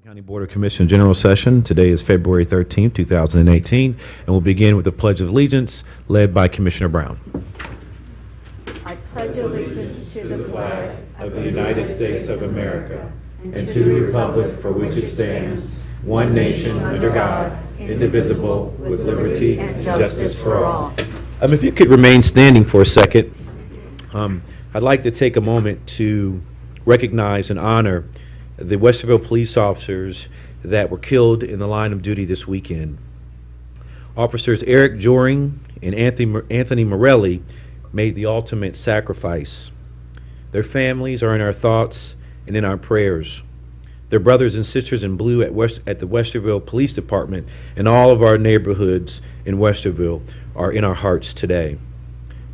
County Board of Commissioners General Session. Today is February 13th, 2018, and we'll begin with the Pledge of Allegiance led by Commissioner Brown. I pledge allegiance to the flag of the United States of America and to the republic for which it stands, one nation under God, indivisible, with liberty and justice for all. If you could remain standing for a second, I'd like to take a moment to recognize and honor the Westerville police officers that were killed in the line of duty this weekend. Officers Eric Joring and Anthony Morelli made the ultimate sacrifice. Their families are in our thoughts and in our prayers. Their brothers and sisters in blue at the Westerville Police Department and all of our neighborhoods in Westerville are in our hearts today.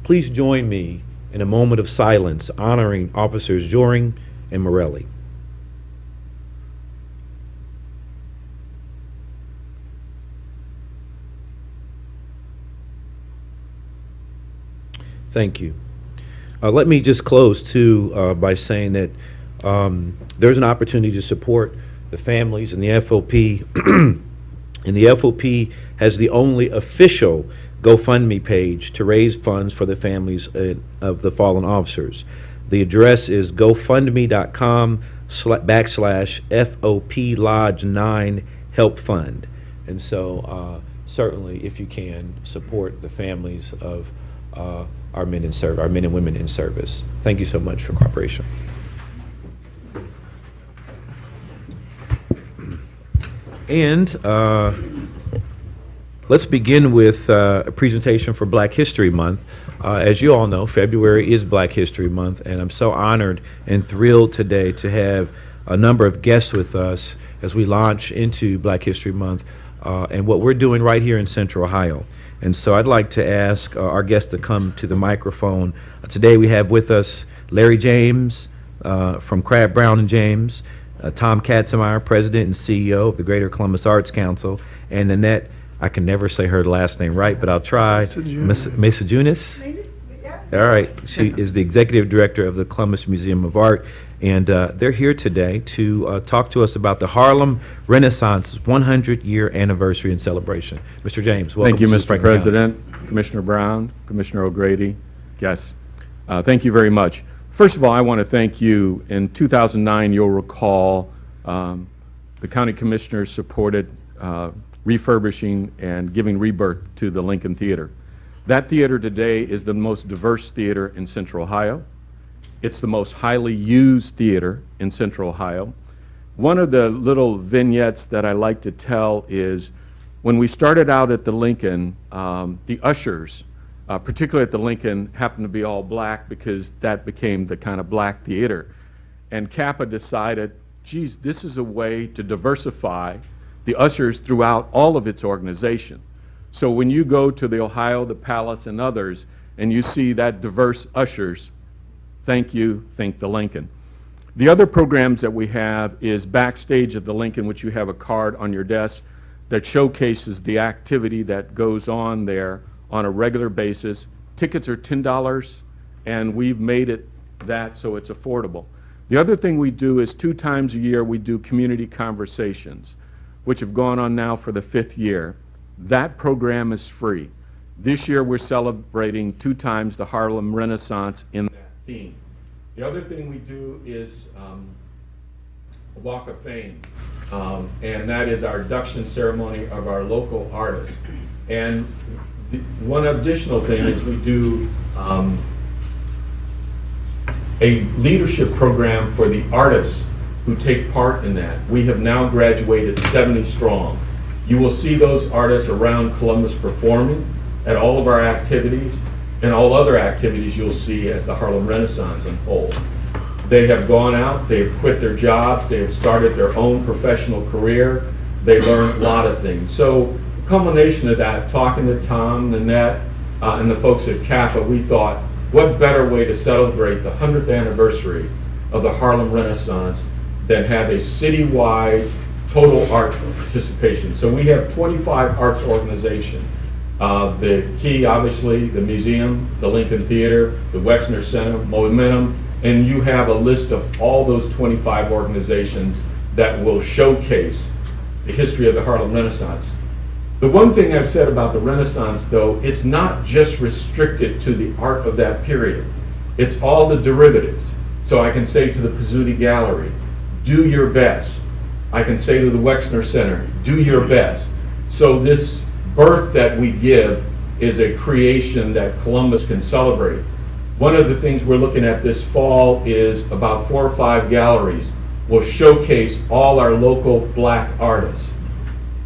Please join me in a moment of silence honoring Officers Joring and Morelli. Thank you. Let me just close too by saying that there's an opportunity to support the families and the FOP. And the FOP has the only official GoFundMe page to raise funds for the families of the fallen officers. The address is gofundme.com/FOP Lodge 9 Help Fund. And so certainly if you can support the families of our men and women in service. Thank you so much for cooperation. And let's begin with a presentation for Black History Month. As you all know, February is Black History Month, and I'm so honored and thrilled today to have a number of guests with us as we launch into Black History Month and what we're doing right here in Central Ohio. And so I'd like to ask our guests to come to the microphone. Today we have with us Larry James from Crabb Brown and James, Tom Katzenmeyer, President and CEO of the Greater Columbus Arts Council, and Annette, I can never say her last name right, but I'll try, Misajunas. All right, she is the Executive Director of the Columbus Museum of Art, and they're here today to talk to us about the Harlem Renaissance 100-year anniversary and celebration. Mr. James, welcome. Thank you, to Mr. Franklin President, County. Commissioner Brown, Commissioner O'Grady, guests. Thank you very much. First of all, I want to thank you. In 2009, you'll recall, the county commissioners supported refurbishing and giving rebirth to the Lincoln Theater. That theater today is the most diverse theater in Central Ohio. It's the most highly used theater in Central Ohio. One of the little vignettes that I like to tell is when we started out at the Lincoln, the ushers, particularly at the Lincoln, happened to be all black because that became the kind of black theater. And CAPA decided, geez, this is a way to diversify the ushers throughout all of its organization. So when you go to the Ohio, the Palace, and others, and you see that diverse ushers, thank you, thank the Lincoln. The other programs that we have is backstage at the Lincoln, which you have a card on your desk that showcases the activity that goes on there on a regular basis. Tickets are $10, and we've made it that so it's affordable. The other thing we do is 2 times a year we do community conversations, which have gone on now for the 5th year. That program is free. This year we're celebrating 2 times the Harlem Renaissance in that theme. The other thing we do is a Walk of Fame, and that is our induction ceremony of our local artists. And one additional thing is we do a leadership program for the artists who take part in that. We have now graduated 70 strong. You will see those artists around Columbus performing at all of our activities and all other activities you'll see as the Harlem Renaissance unfolds. They have gone out, they have quit their jobs, they have started their own professional career, they learn a lot of things. So, culmination of that, talking to Tom, Nanette, and the folks at CAPA, we thought, what better way to celebrate the 100th anniversary of the Harlem Renaissance than have a citywide total art participation. So we have 25 arts organizations. The key, obviously, the museum, the Lincoln Theater, the Wexner Center, Momentum, and you have a list of all those 25 organizations that will showcase the history of the Harlem Renaissance. The one thing I've said about the Renaissance, though, it's not just restricted to the art of that period. It's all the derivatives. So I can say to the Pizzuti Gallery, do your best. I can say to the Wexner Center, do your best. So this birth that we give is a creation that Columbus can celebrate. One of the things we're looking at this fall is about 4 or 5 galleries will showcase all our local black artists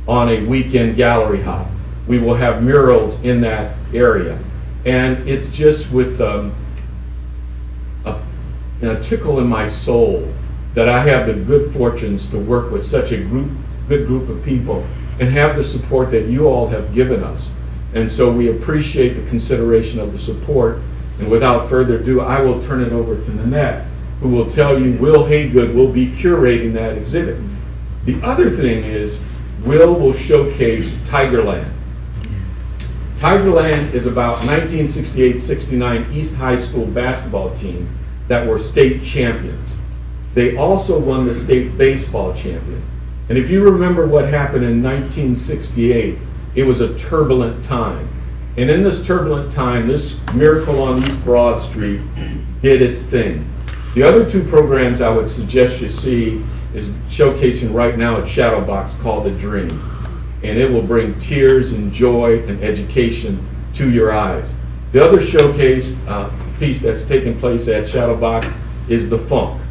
on a weekend gallery hop. We will have murals in that area. And it's just with a tickle in my soul that I have the good fortunes to work with such a good group of people and have the support that you all have given us. And so we appreciate the consideration of the support. And without further ado, I will turn it over to Nanette, who will tell you Will Haygood will be curating that exhibit. The other thing is, will showcase Tigerland. Tigerland is about 1968-69 East High School basketball team that were state champions. They also won the state baseball champion. And if you remember what happened in 1968, it was a turbulent time. And in this turbulent time, this Miracle on East Broad Street did its thing. The other 2 programs I would suggest you see is showcasing right now at Shadowbox called The Dream. And it will bring tears and joy and education to your eyes. The other showcase piece that's taking place at Shadowbox is The Funk.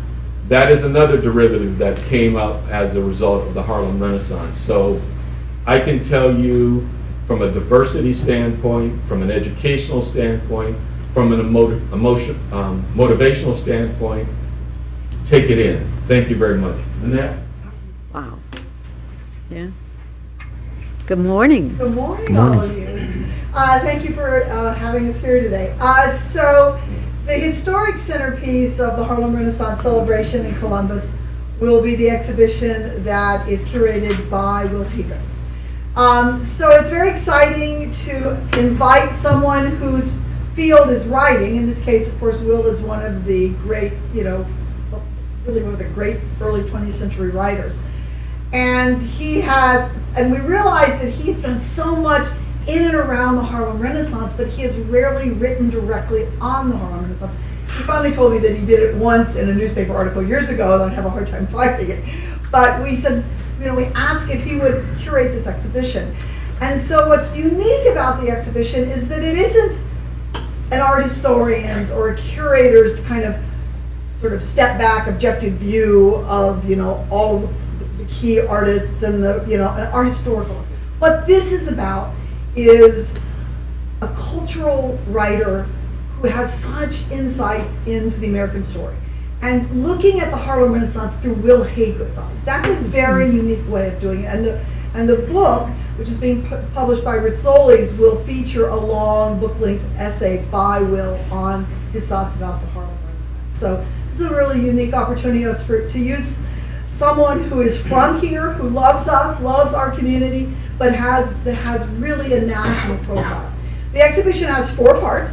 That is another derivative that came up as a result of the Harlem Renaissance. So I can tell you from a diversity standpoint, from an educational standpoint, from an motivational standpoint, take it in. Thank you very much. Annette? Wow. Yeah. Good morning. Good morning, all of you. Thank you for having us here today. So the historic centerpiece of the Harlem Renaissance celebration in Columbus will be the exhibition that is curated by Will Haygood. So it's very exciting to invite someone whose field is writing. In this case, of course, Will is one of the great, really one of the great early 20th century writers. And we realize that he's done so much in and around the Harlem Renaissance, but he has rarely written directly on the Harlem Renaissance. He finally told me that he did it once in a newspaper article years ago, and I have a hard time finding it. But we said, we asked if he would curate this exhibition. And so what's unique about the exhibition is that it isn't an art historian's or a curator's kind of sort of step back objective view of, all of the key artists and an art historical. What this is about is a cultural writer who has such insights into the American story. And looking at the Harlem Renaissance through Will Haygood's eyes. That's a very unique way of doing it. And the book, which is being published by Rizzoli's, will feature a long book-length essay by Will on his thoughts about the Harlem Renaissance. So this is a really unique opportunity to use someone who is from here, who loves us, loves our community, but has really a national profile. The exhibition has 4 parts.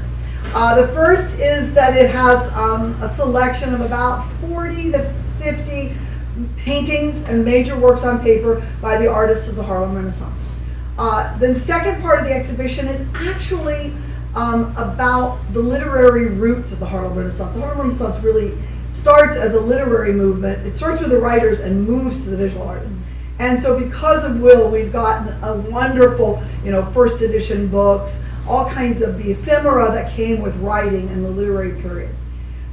The first is that it has a selection of about 40 to 50 paintings and major works on paper by the artists of the Harlem Renaissance. The second part of the exhibition is actually about the literary roots of the Harlem Renaissance. The Harlem Renaissance really starts as a literary movement. It starts with the writers and moves to the visual artists. And so because of Will, we've gotten a wonderful, first edition books, all kinds of the ephemera that came with writing in the literary period.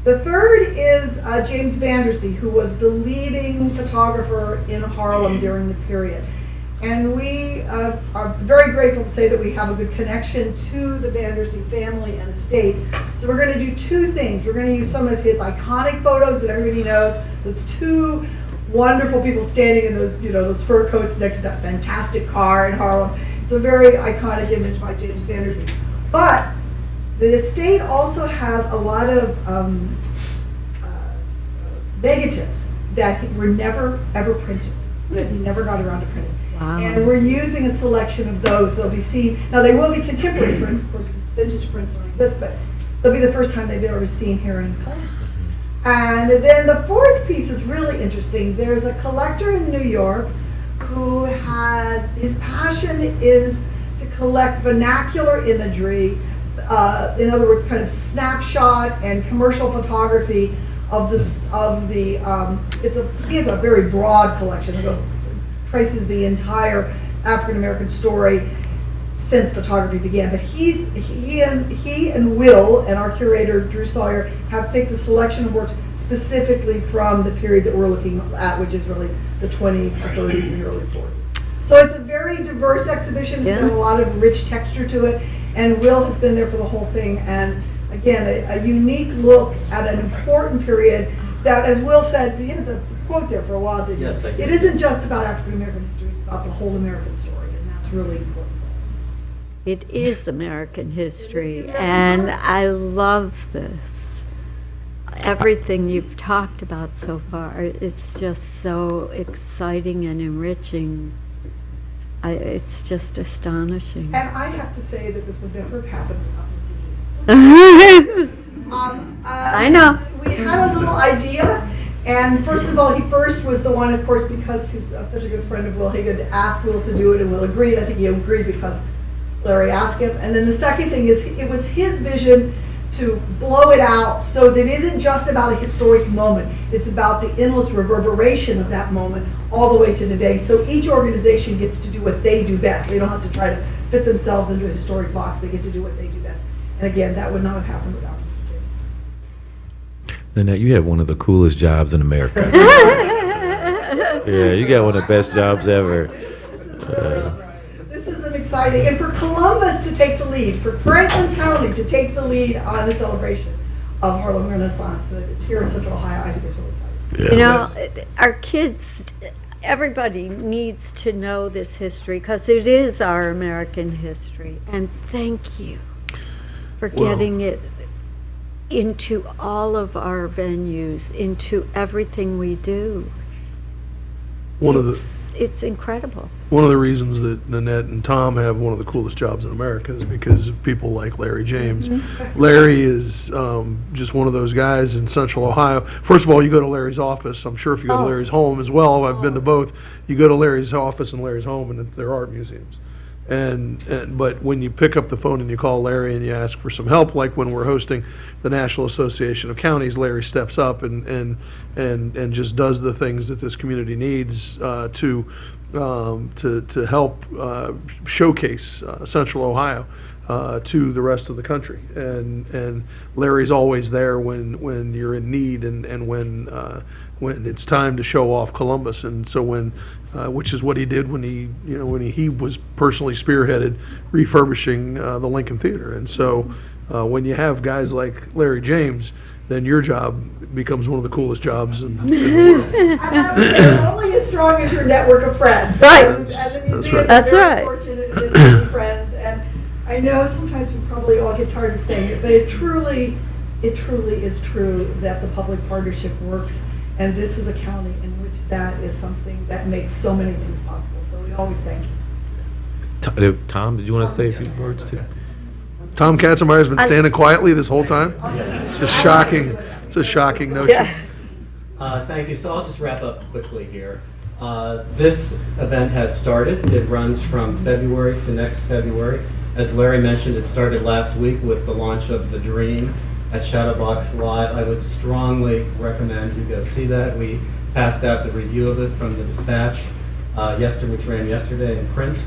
The third is James Vandersea, who was the leading photographer in Harlem during the period. And we are very grateful to say that we have a good connection to the Vandersea family and estate. So we're going to do 2 things. We're going to use some of his iconic photos that everybody knows. Those 2 wonderful people standing in those fur coats next to that fantastic car in Harlem. It's a very iconic image by James Vandersea. But the estate also has a lot of negatives that were never ever printed, that he never got around to printing. Wow. And we're using a selection of those. They'll be seen. Now they will be contemporary prints, of course, vintage prints don't exist, but they'll be the first time they've ever seen here in color. And then the fourth piece is really interesting. There's a collector in New York who has, his passion is to collect vernacular imagery, in other words, kind of snapshot and commercial photography of he has a very broad collection that traces the entire African American story since photography began. But he and Will and our curator Drew Sawyer have picked a selection of works specifically from the period that we're looking at, which is really the 20s, the 30s, and the early 40s. So it's a very diverse exhibition. It's got a lot of rich texture to it, and Will has been there for the whole thing. And again, a unique look at an important period that, as Will said, you had the quote there for a while, didn't you? Yes, I did. It isn't just about African American history, it's about the whole American story, and that's really important. It is American history, American and story. I love this. Everything you've talked about so far is just so exciting and enriching. It's just astonishing. And I have to say that this would never have happened without Mr. James. I know. We had a little idea, and first of all, he first was the one, of course, because he's such a good friend of Will Higgin, asked Will to do it, and Will agreed. I think he agreed because Larry asked him. And then the second thing is, it was his vision to blow it out so that it isn't just about a historic moment. It's about the endless reverberation of that moment all the way to today. So each organization gets to do what they do best. They don't have to try to fit themselves into a historic box. They get to do what they do best. And again, that would not have happened without Mr. James. Nanette, you have one of the coolest jobs in America. Yeah, you got one of the best jobs ever. This is an exciting, and for Columbus to take the lead, for Franklin County to take the lead on the celebration of Harlem Renaissance, that it's here in Central Ohio, I think it's really exciting. You know, our kids, everybody needs to know this history because it is our American history. And thank you for getting it into all of our venues, into everything we do. It's incredible. One of the reasons that Nanette and Tom have one of the coolest jobs in America is because of people like Larry James. Larry is just one of those guys in Central Ohio. First of all, you go to Larry's office. I'm sure if you go to Larry's home as well, I've been to both. You go to Larry's office and Larry's home, and they're art museums. But when you pick up the phone and you call Larry and you ask for some help, like when we're hosting the National Association of Counties, Larry steps up and just does the things that this community needs to help showcase Central Ohio to the rest of the country. And Larry's always there when you're in need and when it's time to show off Columbus. And so which is what he did when he was personally spearheaded refurbishing the Lincoln Theater. And so when you have guys like Larry James, then your job becomes one of the coolest jobs in the world. And I would say only as strong as your network of friends. Right. As a That's museum, right. That's we're very right. fortunate in having friends, and I know sometimes we probably all get tired of saying it, but it truly is true that the public partnership works, and this is a county in which that is something that makes so many things possible. So we always thank you. Tom, did you want to say a few words too? Tom Katzenmeyer's been standing quietly this whole time. It's a shocking notion. Thank you. So I'll just wrap up quickly here. This event has started. It runs from February to next February. As Larry mentioned, it started last week with the launch of The Dream at Shadowbox Live. I would strongly recommend you go see that. We passed out the review of it from the Dispatch which ran yesterday in print.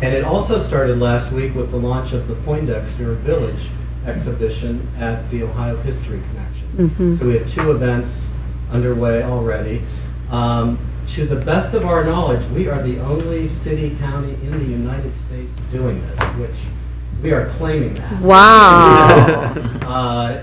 And it also started last week with the launch of the Poindexter Village exhibition at the Ohio History Connection. So we have 2 events underway already. To the best of our knowledge, we are the only city, county in the United States doing this, which we are claiming that. Wow.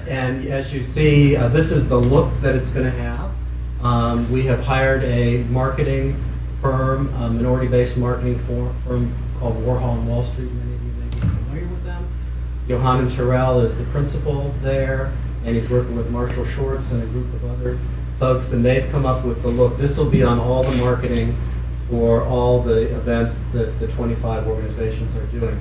And as you see, this is the look that it's going to have. We have hired a marketing firm, a minority-based marketing firm called Warhol and Wall Street. Many of you may be familiar with them. Johannan Terrell is the principal there, and he's working with Marshall Shorts and a group of other folks, and they've come up with the look. This will be on all the marketing for all the events that the 25 organizations are doing.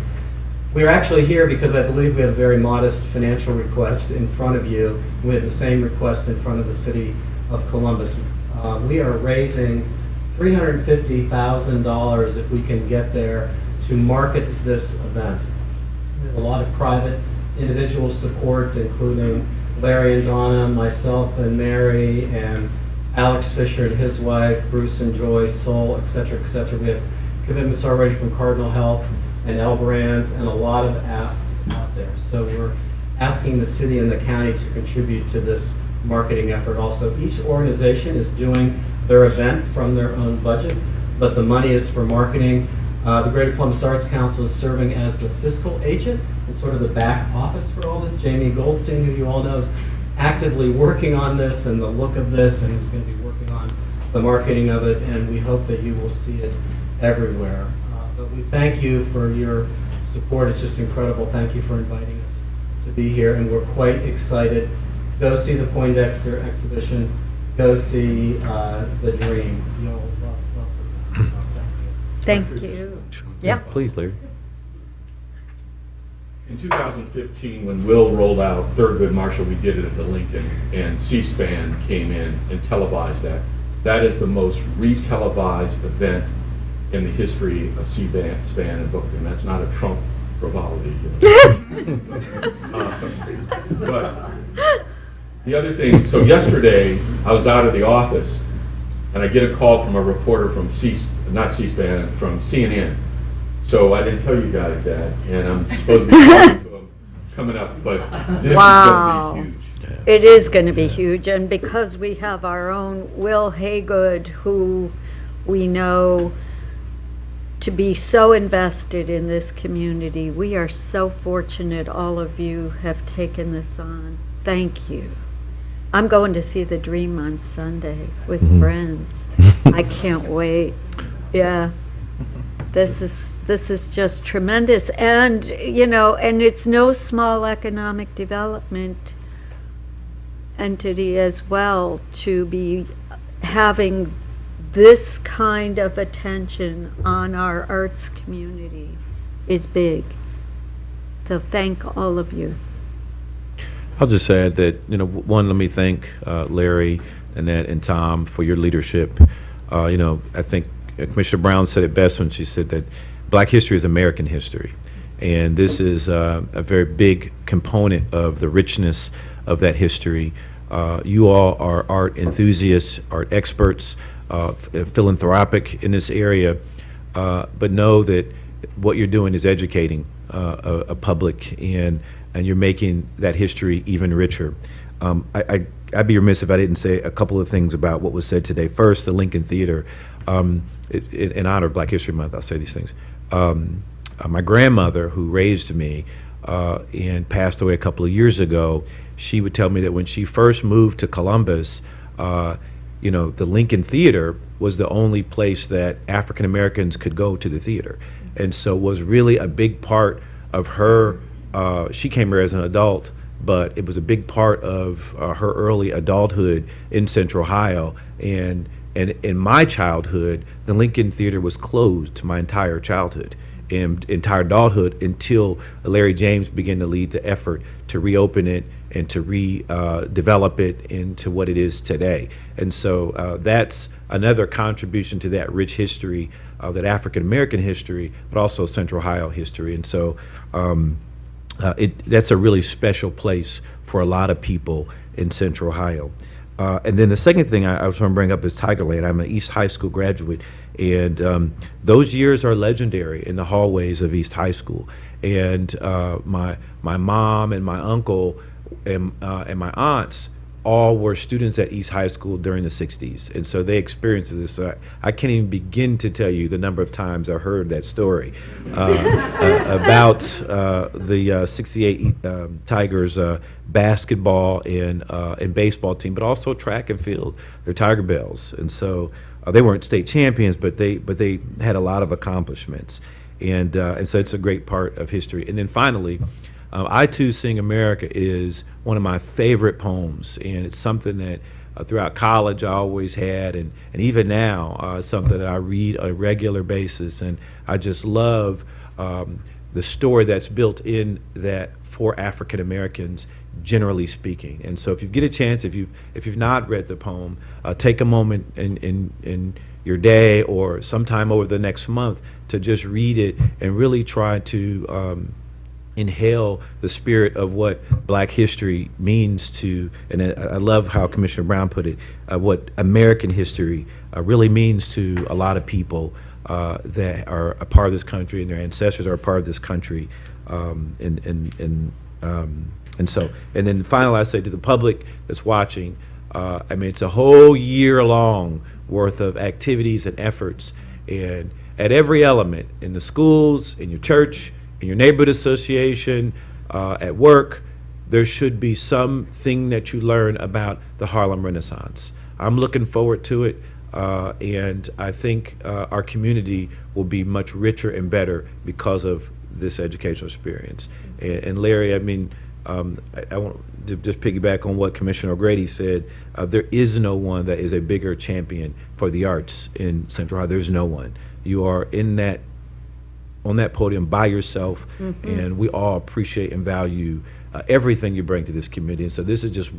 We are actually here because I believe we have a very modest financial request in front of you. We have the same request in front of the city of Columbus. We are raising $350,000 if we can get there to market this event. We have a lot of private individual support, including Larry and Donna, myself and Mary, and Alex Fisher and his wife, Bruce and Joy, Sol, et cetera, et cetera. We have commitments already from Cardinal Health and L Brands and a lot of asks out there. So we're asking the city and the county to contribute to this marketing effort also. Each organization is doing their event from their own budget, but the money is for marketing. The Greater Columbus Arts Council is serving as the fiscal agent and sort of the back office for all this. Jamie Goldstein, who you all know, is actively working on this and the look of this, and is going to be working on the marketing of it, and we hope that you will see it everywhere. But we thank you for your support. It's just incredible. Thank you for inviting us to be here, and we're quite excited. Go see the Poindexter exhibition. Go see The Dream. You'll love it. So thank you. Thank you. Yeah. Please, Larry. In 2015, when Will rolled out Thurgood Marshall, we did it at the Lincoln, and C-SPAN came in and televised that. That is the most re-televised event in the history of C-SPAN and booking. That's not a Trump frivolity. But the other thing, so yesterday I was out of the office and I get a call from a reporter from not C-SPAN, from CNN. So I didn't tell you guys that, and I'm supposed to be talking to him coming up, but this Wow. is going to be huge. It is going to be huge, and because we have our own Will Haygood, who we know to be so invested in this community, we are so fortunate all of you have taken this on. Thank you. I'm going to see The Dream on Sunday with friends. I can't wait. Yeah. This is just tremendous, and and it's no small economic development entity as well to be having this kind of attention on our arts community is big. So thank all of you. I'll just add that, one, let me thank Larry, Annette, and Tom for your leadership. I think Commissioner Brown said it best when she said that Black history is American history. And this is a very big component of the richness of that history. You all are art enthusiasts, art experts, philanthropic in this area, but know that what you're doing is educating a public, and you're making that history even richer. I'd be remiss if I didn't say a couple of things about what was said today. First, the Lincoln Theater. In honor of Black History Month, I'll say these things. My grandmother, who raised me and passed away a couple of years ago, she would tell me that when she first moved to Columbus, the Lincoln Theater was the only place that African Americans could go to the theater, and so was really a big part of her. She came here as an adult, but it was a big part of her early adulthood in Central Ohio. And in my childhood, the Lincoln Theater was closed to my entire childhood and entire adulthood until Larry James began to lead the effort to reopen it and to redevelop it into what it is today. And so that's another contribution to that rich history, that African American history, but also Central Ohio history. And so that's a really special place for a lot of people in Central Ohio. And then the second thing I was going to bring up is Tigerland. I'm an East High School graduate, and those years are legendary in the hallways of East High School. And my mom and my uncle and my aunts all were students at East High School during the 60s, and so they experienced this. I can't even begin to tell you the number of times I heard that story about the 68 Tigers basketball and baseball team, but also track and field. They're Tiger Bells, and so they weren't state champions, but they had a lot of accomplishments, and so it's a great part of history. And then finally, I Too Sing America is one of my favorite poems, and it's something that throughout college I always had, and even now something that I read on a regular basis, and I just love the story that's built in that for African Americans, generally speaking. And so if you get a chance, if you've not read the poem, take a moment in your day or sometime over the next month to just read it and really try to inhale the spirit of what Black history means to, and I love how Commissioner Brown put it, what American history really means to a lot of people that are a part of this country and their ancestors are a part of this country. And so, and then finally, I say to the public that's watching, I mean, it's a whole year long worth of activities and efforts, and at every element, in the schools, in your church, in your neighborhood association, at work, there should be something that you learn about the Harlem Renaissance. I'm looking forward to it, and I think our community will be much richer and better because of this educational experience. And Larry, I mean, I want to just piggyback on what Commissioner O'Grady said. There is no one that is a bigger champion for the arts in Central Ohio. There's no one. You are on that podium by yourself, and we all appreciate and value everything you bring to this community. And so this is just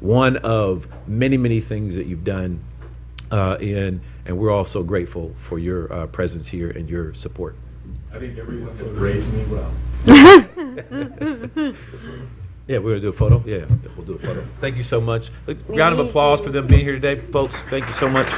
one of many, many things that you've done, and we're all so grateful for your presence here and your support. I think everyone has raised me well. Yeah, we're gonna do a photo. Yeah, we'll do a photo. Thank you so much. Round of applause for them being here today, folks. Thank you so much.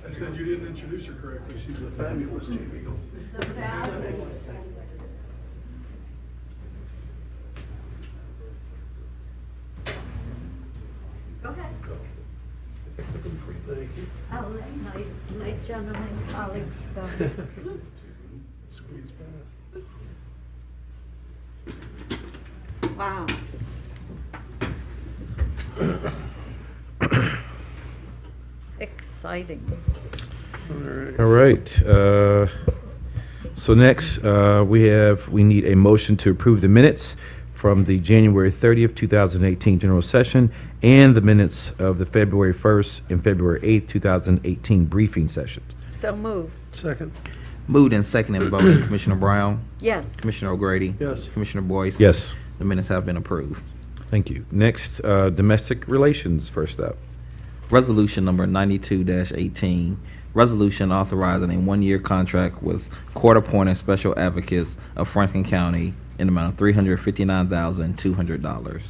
I said you didn't introduce her correctly. She's the fabulous Jamie Hill. Go ahead. Thank you. I'll let my gentleman colleagues go. Squeeze past. Wow. Exciting. All right. So next, we need a motion to approve the minutes from the January 30th, 2018 general session and the minutes of the February 1st and February 8th, 2018 briefing sessions. So moved. Second. Moved and seconded by Commissioner Brown, Yes. Commissioner O'Grady. Yes. Commissioner Boyce. Yes. The minutes have been approved. Thank you. Next, domestic relations first up. Resolution number 92-18, resolution authorizing a one-year contract with court-appointed special advocates of Franklin County in the amount of $359,200.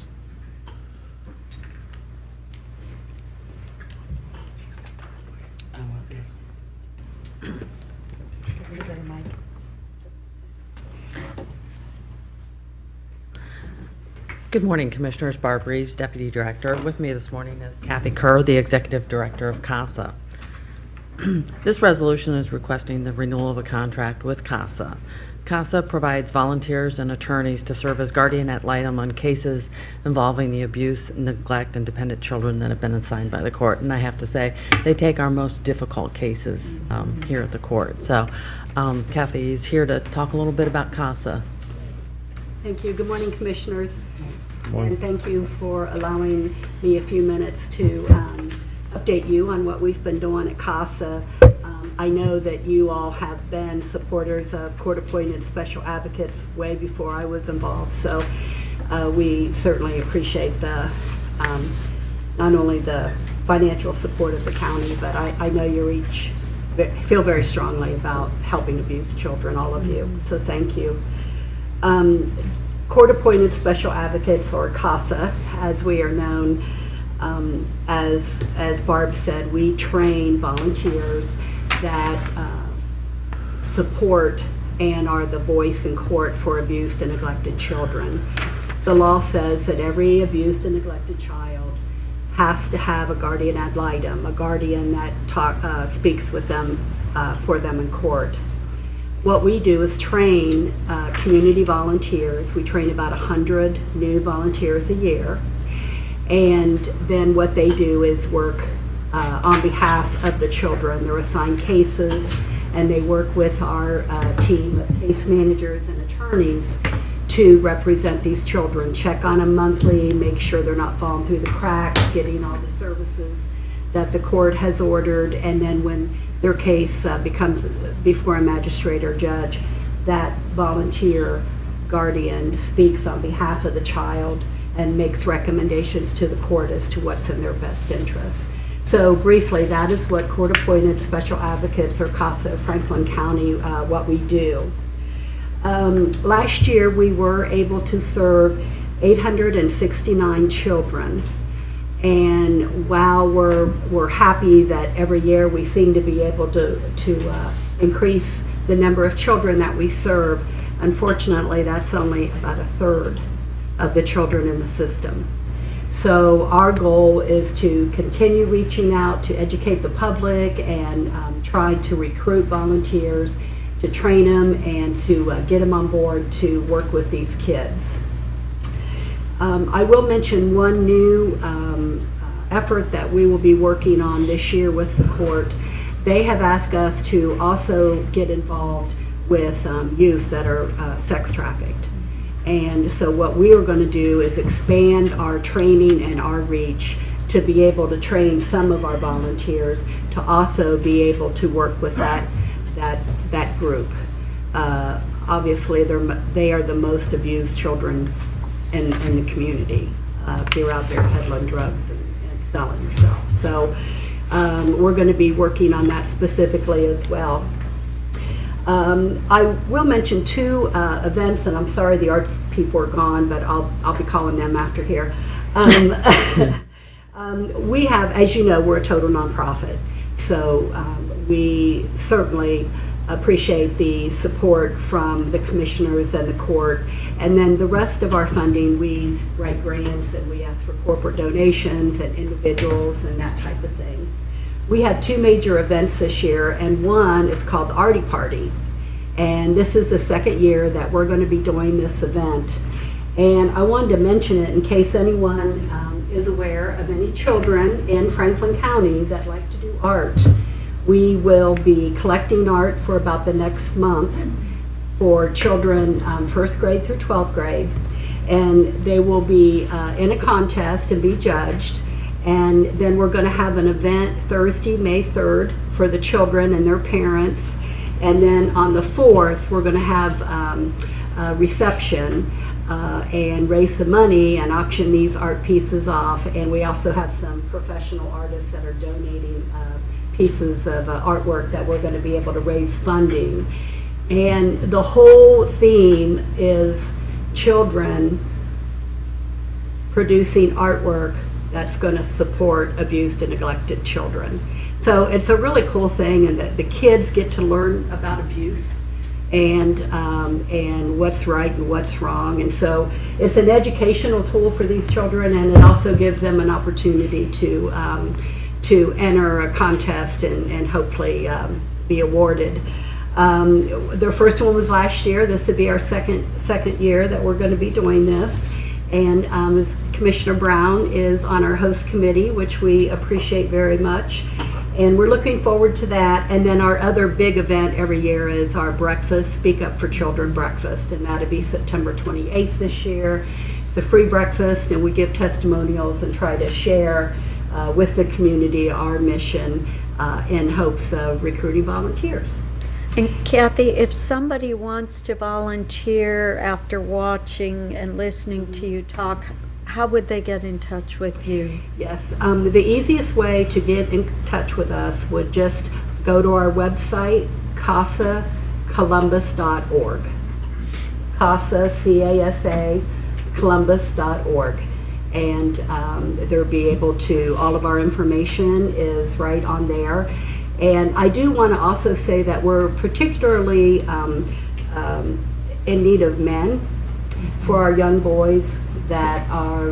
Good morning, Commissioners. Barb Reeves, Deputy Director. With me this morning is Kathy Kerr, the Executive Director of CASA. This resolution is requesting the renewal of a contract with CASA. CASA provides volunteers and attorneys to serve as guardian ad litem on cases involving the abuse, neglect, and dependent children that have been assigned by the court. And I have to say, they take our most difficult cases here at the court. So Kathy is here to talk a little bit about CASA. Thank you. Good morning, Commissioners. And thank you for allowing me a few minutes to update you on what we've been doing at CASA. I know that you all have been supporters of court-appointed special advocates way before I was involved, so we certainly appreciate the not only the financial support of the county, but I know you each feel very strongly about helping abused children, all of you, so thank you. Court-appointed special advocates, or CASA, as we are known, As Barb said, we train volunteers that support and are the voice in court for abused and neglected children. The law says that every abused and neglected child has to have a guardian ad litem, a guardian that speaks with them, for them in court. What we do is train community volunteers. We train about 100 new volunteers a year. And then what they do is work on behalf of the children. They're assigned cases, and they work with our team of case managers and attorneys to represent these children, check on them monthly, make sure they're not falling through the cracks, getting all the services that the court has ordered, and then when their case becomes before a magistrate or judge, that volunteer guardian speaks on behalf of the child and makes recommendations to the court as to what's in their best interest. So briefly, that is what court-appointed special advocates, or CASA, Franklin County, what we do. Last year, we were able to serve 869 children. And while we're happy that every year we seem to be able to increase the number of children that we serve, unfortunately, that's only about a third of the children in the system. So our goal is to continue reaching out to educate the public and try to recruit volunteers, to train them, and to get them on board to work with these kids. I will mention one new effort that we will be working on this year with the court. They have asked us to also get involved with youth that are sex trafficked. And so what we are going to do is expand our training and our reach to be able to train some of our volunteers to also be able to work with that group. Obviously, they are the most abused children in the community. They're out there peddling drugs and selling themselves. So we're going to be working on that specifically as well. I will mention two events, and I'm sorry the arts people are gone, but I'll be calling them after here. We have, as you know, we're a total nonprofit, so we certainly appreciate the support from the commissioners and the court. And then the rest of our funding, we write grants and we ask for corporate donations and individuals and that type of thing. We have two major events this year, and one is called the Artie Party. And this is the second year that we're going to be doing this event. And I wanted to mention it in case anyone is aware of any children in Franklin County that like to do art. We will be collecting art for about the next month for children 1st grade through 12th grade. And they will be in a contest and be judged. And then we're going to have an event Thursday, May 3rd for the children and their parents. And then on the 4th, we're going to have a reception and raise some money and auction these art pieces off. And we also have some professional artists that are donating pieces of artwork that we're going to be able to raise funding. And the whole theme is children producing artwork that's going to support abused and neglected children. So it's a really cool thing, and that the kids get to learn about abuse and what's right and what's wrong. And so it's an educational tool for these children, and it also gives them an opportunity to enter a contest and hopefully be awarded. Their first one was last year. This would be our second year that we're going to be doing this. And as Commissioner Brown is on our host committee, which we appreciate very much. And we're looking forward to that. And then our other big event every year is our breakfast, Speak Up for Children breakfast. And that'll be September 28th this year. It's a free breakfast, and we give testimonials and try to share with the community our mission in hopes of recruiting volunteers. And Kathy, if somebody wants to volunteer after watching and listening to you talk, how would they get in touch with you? Yes, the easiest way to get in touch with us would just go to our website, CASAColumbus.org. CASA, C-A-S-A, Columbus.org. and they'll be able to, all of our information is right on there. And I do want to also say that we're particularly in need of men for our young boys that are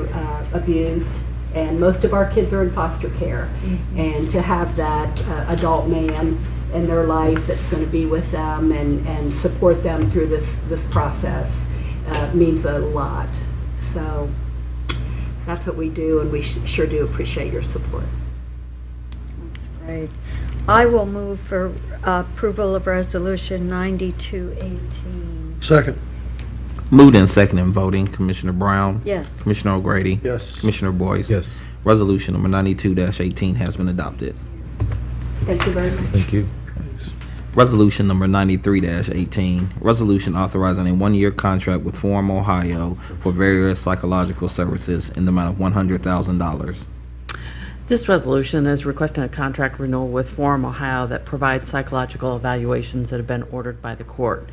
abused, and most of our kids are in foster care. And to have that adult man in their life that's going to be with them and support them through this process means a lot. So that's what we do, and we sure do appreciate your support. That's great. I will move for approval of Resolution 9218. Second. Moved and seconded in voting, Commissioner Brown. Yes. Commissioner O'Grady. Yes. Commissioner Boyce. Yes. Resolution number 92-18 has been adopted. Thank you very much. Thank you. Resolution number 93-18, resolution authorizing a one-year contract with Forum Ohio for various psychological services in the amount of $100,000. This resolution is requesting a contract renewal with Forum Ohio that provides psychological evaluations that have been ordered by the court.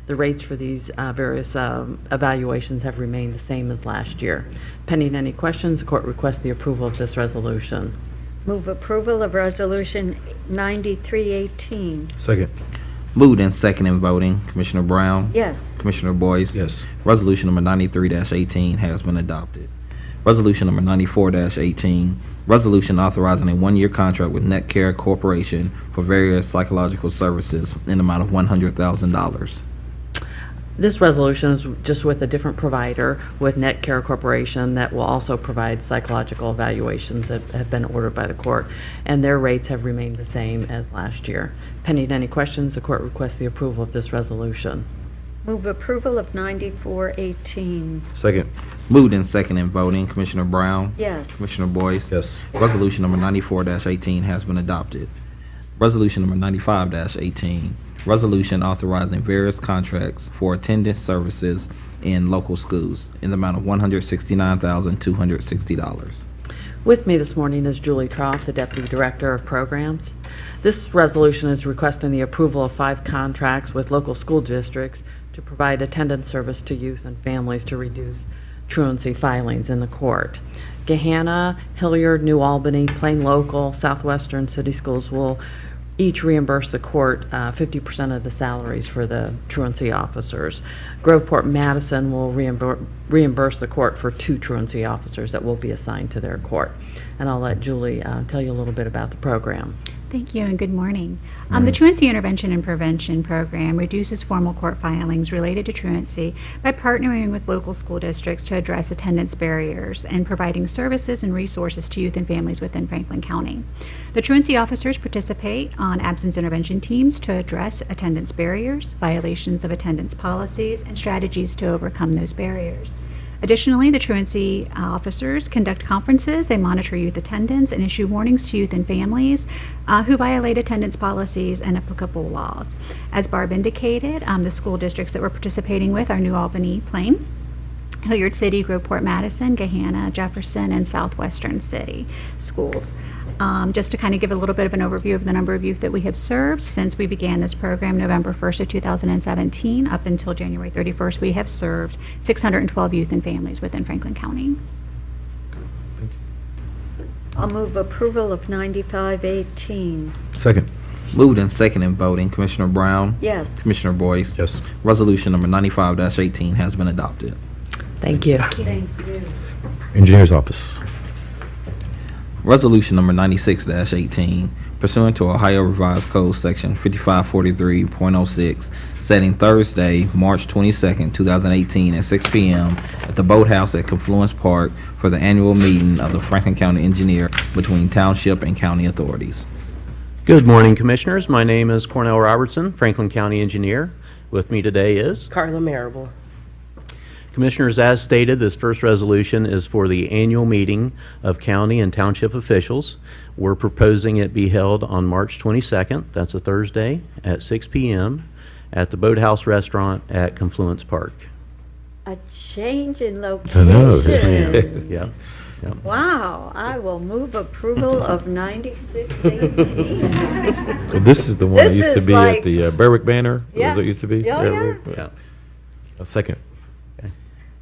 The rates for these various evaluations have remained the same as last year. Pending any questions, the court requests the approval of this resolution. Move approval of Resolution 9318. Second. Moved and seconded in voting, Commissioner Brown. Yes. Commissioner Boyce. Yes. Resolution number 93-18 has been adopted. Resolution number 94-18, resolution authorizing a one-year contract with NetCare Corporation for various psychological services in the amount of $100,000. This resolution is just with a different provider, with NetCare Corporation, that will also provide psychological evaluations that have been ordered by the court, and their rates have remained the same as last year. Pending any questions, the court requests the approval of this resolution. Move approval of 9418. Second. Moved and seconded in voting, Commissioner Brown. Yes. Commissioner Boyce. Yes. Resolution number 94-18 has been adopted. Resolution number 95-18, resolution authorizing various contracts for attendance services in local schools in the amount of $169,260. With me this morning is Julie Troff, the Deputy Director of Programs. This resolution is requesting the approval of 5 contracts with local school districts to provide attendance service to youth and families to reduce truancy filings in the court. Gahanna, Hilliard, New Albany, Plain Local, Southwestern City Schools will each reimburse the court 50% of the salaries for the truancy officers. Groveport Madison will reimburse the court for 2 truancy officers that will be assigned to their court. And I'll let Julie tell you a little bit about the program. Thank you and good morning. The Truancy Intervention and Prevention Program reduces formal court filings related to truancy by partnering with local school districts to address attendance barriers and providing services and resources to youth and families within Franklin County. The truancy officers participate on absence intervention teams to address attendance barriers, violations of attendance policies, and strategies to overcome those barriers. Additionally, the truancy officers conduct conferences, they monitor youth attendance, and issue warnings to youth and families who violate attendance policies and applicable laws. As Barb indicated, the school districts that we're participating with are New Albany, Plain, Hilliard City, Groveport Madison, Gahanna, Jefferson, and Southwestern City schools. Just to kind of give a little bit of an overview of the number of youth that we have served since we began this program November 1st of 2017 up until January 31st, we have served 612 youth and families within Franklin County. I'll move approval of 9518. Second. Moved and seconded in voting, Commissioner Brown. Yes. Commissioner Boyce. Yes. Resolution number 95-18 has been adopted. Thank you. Thank you. Engineer's Office. Resolution number 96-18, pursuant to Ohio Revised Code Section 5543.06, setting Thursday, March 22nd, 2018 at 6 p.m. at the Boathouse at Confluence Park for the annual meeting of the Franklin County Engineer between Township and County authorities. Good morning, Commissioners. My name is Cornell Robertson, Franklin County Engineer. With me today is Carla Marable. Commissioners, as stated, this first resolution is for the annual meeting of county and township officials. We're proposing it be held on March 22nd, that's a Thursday, at 6 p.m. at the Boathouse Restaurant at Confluence Park. A change in location. I know. Yeah. Wow, I will move approval of 9618. This is the one that This used to is be like- at the Berwick Banner. Yeah. Was it used to be? Yeah, yeah. Yeah. A second.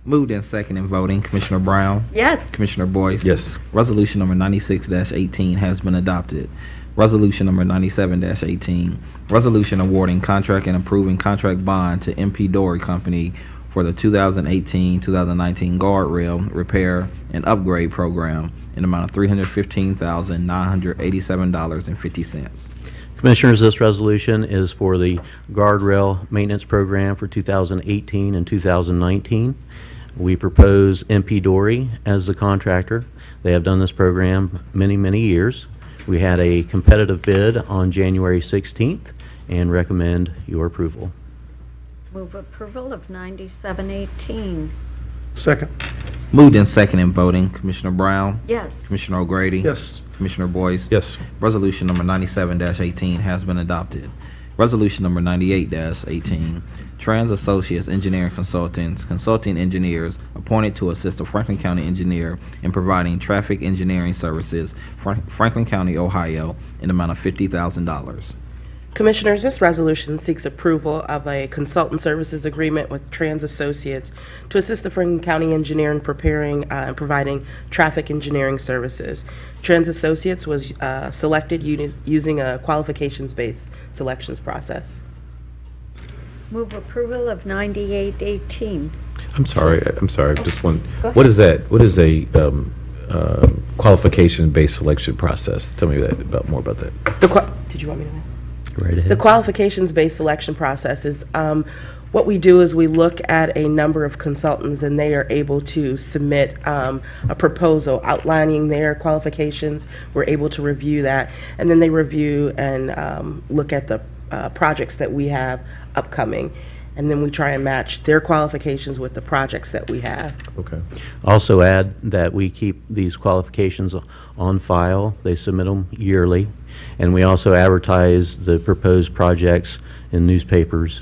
Moved and second in voting, Commissioner Brown, Yes. Commissioner Boyce. Yes. Resolution number 96-18 has been adopted. Resolution number 97-18, resolution awarding contract and approving contract bond to MP Dory Company for the 2018-2019 guardrail repair and upgrade program in the amount of $315,987.50. Commissioners, this resolution is for the guardrail maintenance program for 2018 and 2019. We propose MP Dory as the contractor. They have done this program many, many years. We had a competitive bid on January 16th and recommend your approval. Move approval of 9718. Second. Moved and second in voting, Commissioner Brown, Yes. Commissioner O'Grady. Yes. Commissioner Boyce. Yes. Resolution number 97-18 has been adopted. Resolution number 98-18, Trans Associates Engineering Consultants, consulting engineers appointed to assist the Franklin County engineer in providing traffic engineering services, Franklin County, Ohio, in the amount of $50,000. Commissioners, this resolution seeks approval of a consultant services agreement with Trans Associates to assist the Franklin County engineer in preparing and providing traffic engineering services. Trans Associates was selected using a qualifications-based selections process. Move approval of 9818. I'm sorry, just one. What is that? What is a qualification-based selection process? Tell me more about that. Did you want me to? Right ahead. The qualifications-based selection process is what we do is we look at a number of consultants and they are able to submit a proposal outlining their qualifications. We're able to review that, and then they review and look at the projects that we have upcoming, and then we try and match their qualifications with the projects that we have. Okay. Also add that we keep these qualifications on file. They submit them yearly. And we also advertise the proposed projects in newspapers.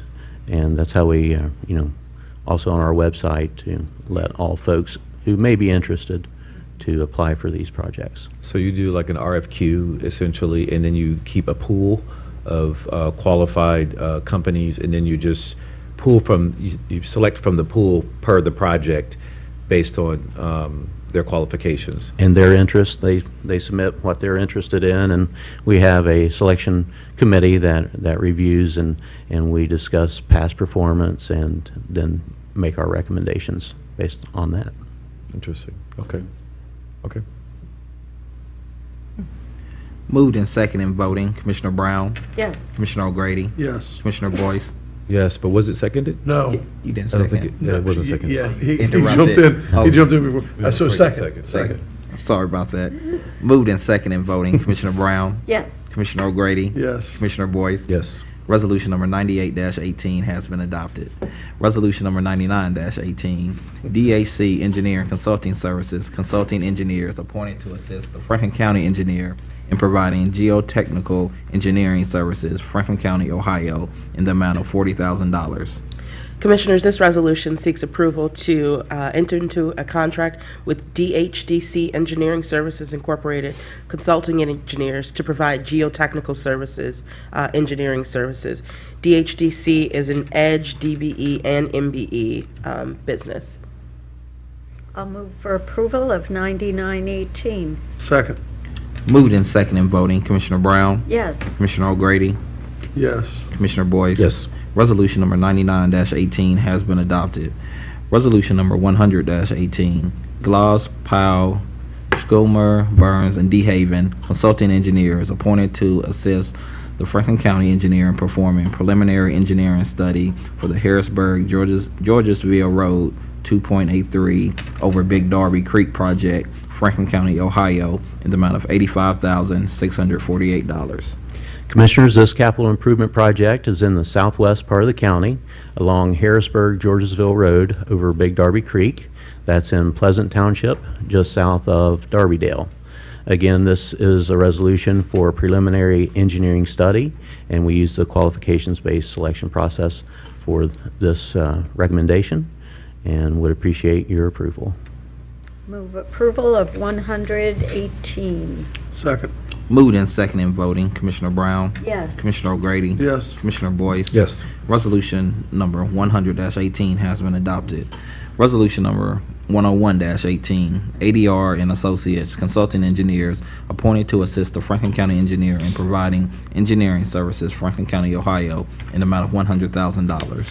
And that's how we, also on our website to let all folks who may be interested to apply for these projects. So you do like an RFQ essentially, and then you keep a pool of qualified companies, and then you just pull from, you select from the pool per the project based on their qualifications. And their interest, they submit what they're interested in, and we have a selection committee that reviews and we discuss past performance and then make our recommendations based on that. Interesting. Okay. Okay. Moved and second in voting, Commissioner Brown, Yes. Commissioner O'Grady, Yes. Commissioner Boyce. Yes, but was it seconded? No. You didn't I don't second. think it wasn't seconded. Yeah, he Interrupted. jumped in. Oh. He jumped in before. So second. Second. Sorry about that. Moved and second in voting, Commissioner Brown, Yes. Commissioner O'Grady, Yes. Commissioner Boyce. Yes. Resolution number 98-18 has been adopted. Resolution number 99-18, DAC Engineering Consulting Services, consulting engineers appointed to assist the Franklin County engineer in providing geotechnical engineering services, Franklin County, Ohio, in the amount of $40,000. Commissioners, this resolution seeks approval to enter into a contract with DHDC Engineering Services Incorporated, consulting engineers to provide geotechnical services, engineering services. DHDC is an EDGE, DBE, and MBE business. I'll move for approval of 9918. Second. Moved and second in voting, Commissioner Brown, Yes. Commissioner O'Grady, Yes. Commissioner Boyce. Yes. Resolution number 99-18 has been adopted. Resolution number 100-18, Gloss, Powell, Schumer, Burns, and DeHaven, consulting engineers appointed to assist the Franklin County engineer in performing preliminary engineering study for the Harrisburg, Georgesville Road 2.83 over Big Darby Creek project, Franklin County, Ohio, in the amount of $85,648. Commissioners, this capital improvement project is in the southwest part of the county along Harrisburg, Georgesville Road over Big Darby Creek. That's in Pleasant Township, just south of Darbydale. Again, this is a resolution for preliminary engineering study, and we use the qualifications-based selection process for this recommendation, and would appreciate your approval. Move approval of 118. Second. Moved and seconded in voting, Commissioner Brown, Yes. Commissioner O'Grady, Yes. Commissioner Boyce. Yes. Resolution number 100-18 has been adopted. Resolution number 101-18, ADR and Associates Consulting Engineers appointed to assist the Franklin County Engineer in providing engineering services, Franklin County, Ohio, in the amount of $100,000.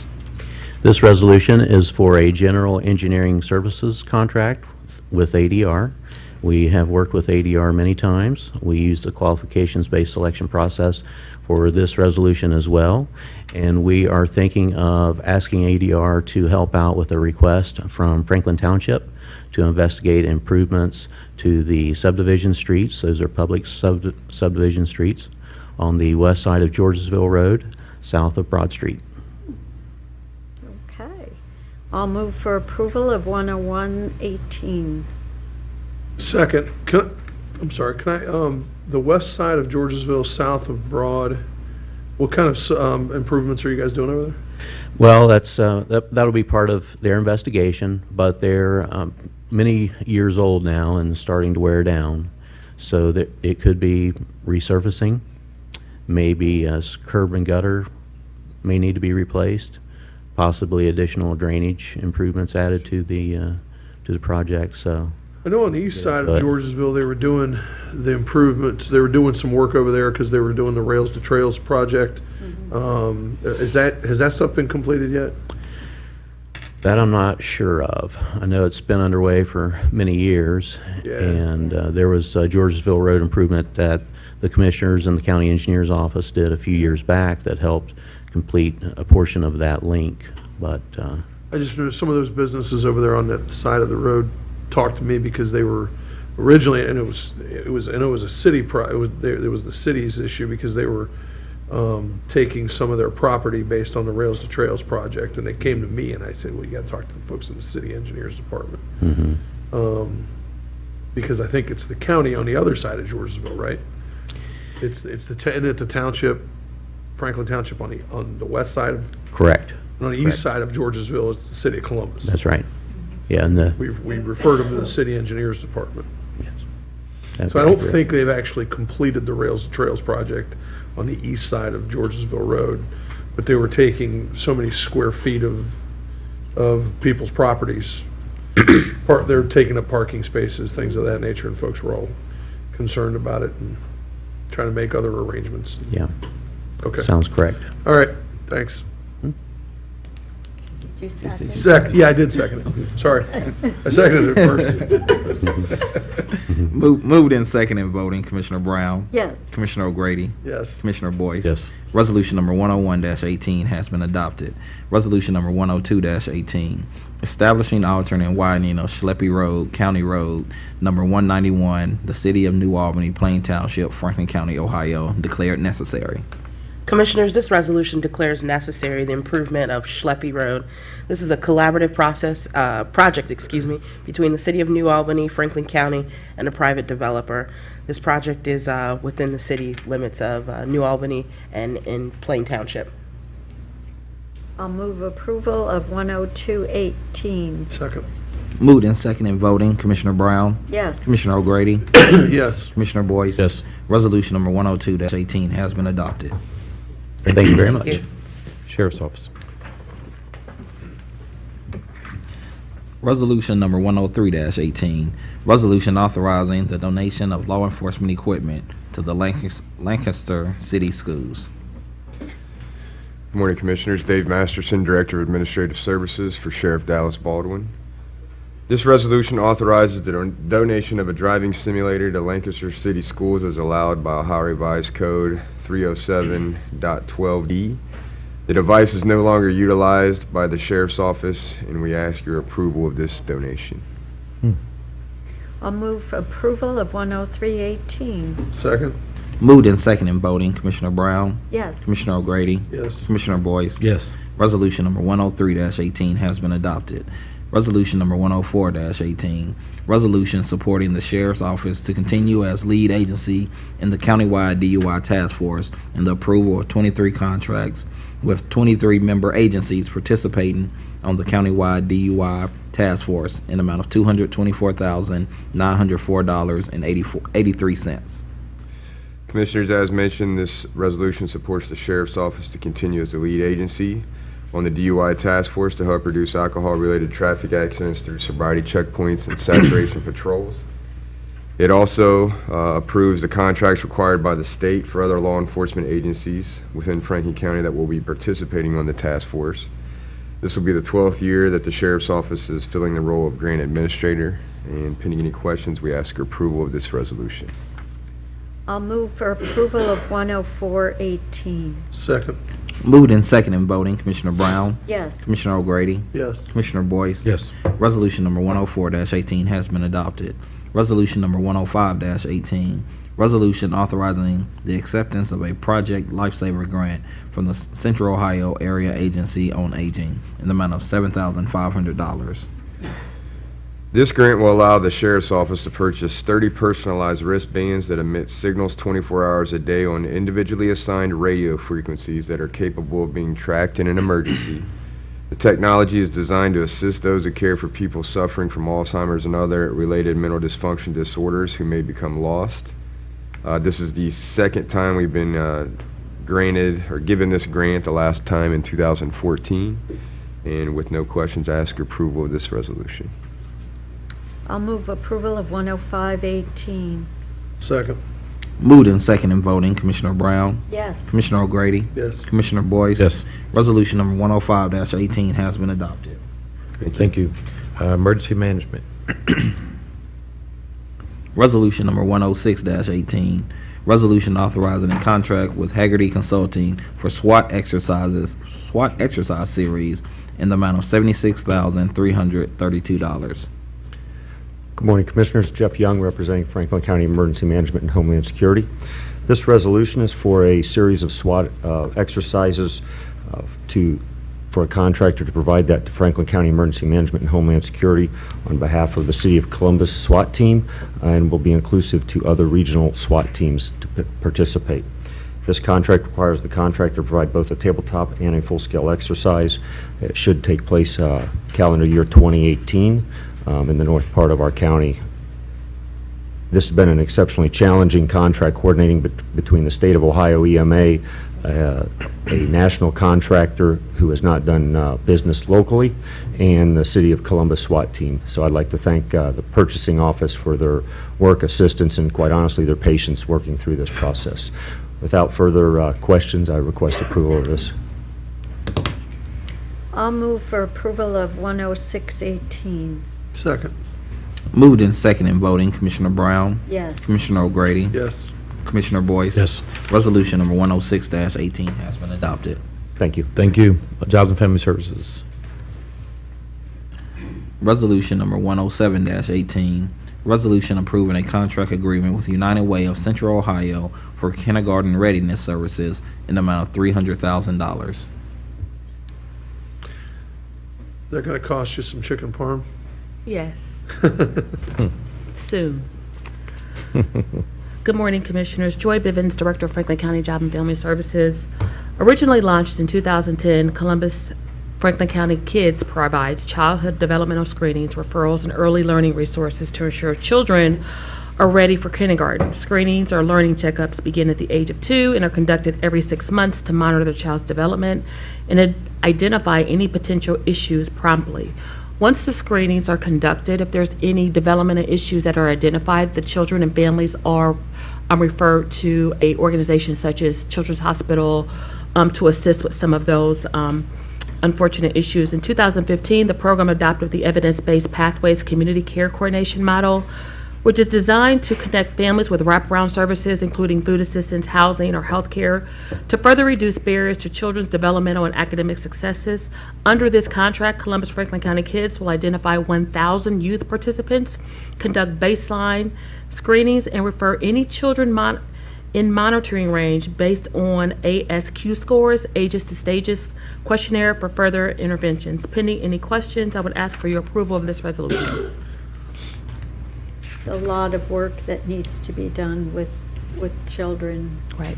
This resolution is for a general engineering services contract with ADR. We have worked with ADR many times. We use the qualifications-based selection process for this resolution as well. And we are thinking of asking ADR to help out with a request from Franklin Township to investigate improvements to the subdivision streets. Those are public subdivision streets on the west side of Georgesville Road, south of Broad Street. Okay. I'll move for approval of 101-18. Second, I'm sorry, can I, the west side of Georgesville, south of Broad, what kind of improvements are you guys doing over there? Well, that'll be part of their investigation, but they're many years old now and starting to wear down. So that it could be resurfacing, maybe a curb and gutter may need to be replaced, possibly additional drainage improvements added to the project. So I know on the east side of but- Georgesville, they were doing the improvements, they were doing some work over there because they were doing the Rails to Trails project. Has that stuff been completed yet? that I'm not sure of. I know it's been underway for many years, Yeah. and there was a Georgesville Road improvement that the commissioners and the county engineer's office did a few years back that helped complete a portion of that link. But I just know some of those businesses over there on that side of the road talked to me because they were originally, and it was a city it was the city's issue because they were taking some of their property based on the Rails to Trails project, and they came to me and I said, well, you got to talk to the folks in the city engineers department. Because I think it's the county on the other side of Georgesville, right? It's the township, Franklin Township on the west side of, correct, and on the east side of Georgesville, it's the city of Columbus. that's right. Yeah, and We refer them to the city engineers department. that's So I don't accurate. think they've actually completed the Rails to Trails project on the east side of Georgesville Road, but they were taking so many square feet of people's properties. They're taking up parking spaces, things of that nature, and folks were all concerned about it and trying to make other arrangements. Yeah, Okay. sounds correct. All right, thanks. Did you second? Yeah, I did second it. Sorry. I seconded it first. Moved and seconded in voting, Commissioner Brown, Yes. Commissioner O'Grady, Yes. Commissioner Boyce. Yes. Resolution number 101-18 has been adopted. Resolution number 102-18, establishing alternate widening of Schleppe Road, County Road, number 191, the City of New Albany, Plain Township, Franklin County, Ohio, declared necessary. Commissioners, this resolution declares necessary the improvement of Schleppe Road. This is a collaborative project, between the City of New Albany, Franklin County, and a private developer. This project is within the city limits of New Albany and in Plain Township. I'll move approval of 102-18. Second. Moved and seconded in voting, Commissioner Brown, Yes. Commissioner O'Grady, Yes. Commissioner Boyce. Yes. Resolution number 102-18 has been adopted. Thank you very much. you. Sheriff's Office. Resolution number 103-18, resolution authorizing the donation of law enforcement equipment to the Lancaster City Schools. Good morning, Commissioners. Dave Masterson, Director of Administrative Services for Sheriff Dallas Baldwin. This resolution authorizes the donation of a driving simulator to Lancaster City Schools as allowed by Ohio Revised Code 307.12d. The device is no longer utilized by the Sheriff's Office, and we ask your approval of this donation. I'll move approval of 103-18. Second. Moved and seconded in voting, Commissioner Brown, Yes. Commissioner O'Grady, Yes. Commissioner Boyce. Yes. Resolution number 103-18 has been adopted. Resolution number 104-18, resolution supporting the Sheriff's Office to continue as lead agency in the countywide DUI task force and the approval of 23 contracts with 23 member agencies participating on the countywide DUI task force in the amount of $224,904.83. Commissioners, as mentioned, this resolution supports the Sheriff's Office to continue as the lead agency on the DUI task force to help reduce alcohol-related traffic accidents through sobriety checkpoints and saturation patrols. It also approves the contracts required by the state for other law enforcement agencies within Franklin County that will be participating on the task force. This will be the 12th year that the Sheriff's Office is filling the role of grant administrator, and pending any questions, we ask your approval of this resolution. I'll move for approval of 10418. Second. Moved and second in voting, Commissioner Brown, Yes. Commissioner O'Grady, Yes. Commissioner Boyce. Yes. Resolution number 104-18 has been adopted. Resolution number 105-18, resolution authorizing the acceptance of a Project Lifesaver grant from the Central Ohio Area Agency on Aging in the amount of $7,500. This grant will allow the Sheriff's Office to purchase 30 personalized wristbands that emit signals 24 hours a day on individually assigned radio frequencies that are capable of being tracked in an emergency. The technology is designed to assist those who care for people suffering from Alzheimer's and other related mental dysfunction disorders who may become lost. This is the second time we've been granted or given this grant, the last time in 2014. And with no questions, I ask your approval of this resolution. I'll move approval of 10518. Second. Moved and second in voting, Commissioner Brown, Yes. Commissioner O'Grady, Yes. Commissioner Boyce. Yes. Resolution number 105-18 has been adopted. Great, thank you. Emergency management. Resolution number 106-18, resolution authorizing a contract with Haggerty Consulting for SWAT exercise series in the amount of $76,332. Good morning, Commissioners. Jeff Young, representing Franklin County Emergency Management and Homeland Security. This resolution is for a series of SWAT exercises for a contractor to provide that to Franklin County Emergency Management and Homeland Security on behalf of the City of Columbus SWAT team, and will be inclusive to other regional SWAT teams to participate. This contract requires the contractor to provide both a tabletop and a full-scale exercise. It should take place calendar year 2018 in the north part of our county. This has been an exceptionally challenging contract coordinating between the State of Ohio EMA, a national contractor who has not done business locally, and the City of Columbus SWAT team. So I'd like to thank the purchasing office for their work, assistance, and quite honestly their patience working through this process. Without further questions, I request approval of this. I'll move for approval of 10618. Second. Moved and second in voting, Commissioner Brown, Yes. Commissioner O'Grady, Yes. Commissioner Boyce. Yes. Resolution number 106-18 has been adopted. Thank you. Thank you. Jobs and Family Services. Resolution number 107-18, resolution approving a contract agreement with United Way of Central Ohio for kindergarten readiness services in the amount of $300,000. They're going to cost you some chicken parm? Yes, soon. Good morning, Commissioners. Joy Bivens, Director of Franklin County Job and Family Services. Originally launched in 2010, Columbus Franklin County Kids provides childhood developmental screenings, referrals, and early learning resources to ensure children are ready for kindergarten. Screenings or learning checkups begin at the age of 2 and are conducted every 6 months to monitor the child's development and identify any potential issues promptly. Once the screenings are conducted, if there's any developmental issues that are identified, the children and families are referred to a organization such as Children's Hospital to assist with some of those unfortunate issues. In 2015, the program adopted the Evidence-Based Pathways Community Care Coordination Model, which is designed to connect families with wraparound services, including food assistance, housing, or health care, to further reduce barriers to children's developmental and academic successes. Under this contract, Columbus Franklin County Kids will identify 1,000 youth participants, conduct baseline screenings, and refer any children in monitoring range based on ASQ scores, ages to stages questionnaire for further interventions. Pending any questions, I would ask for your approval of this resolution. A lot of work that needs to be done with children. Right.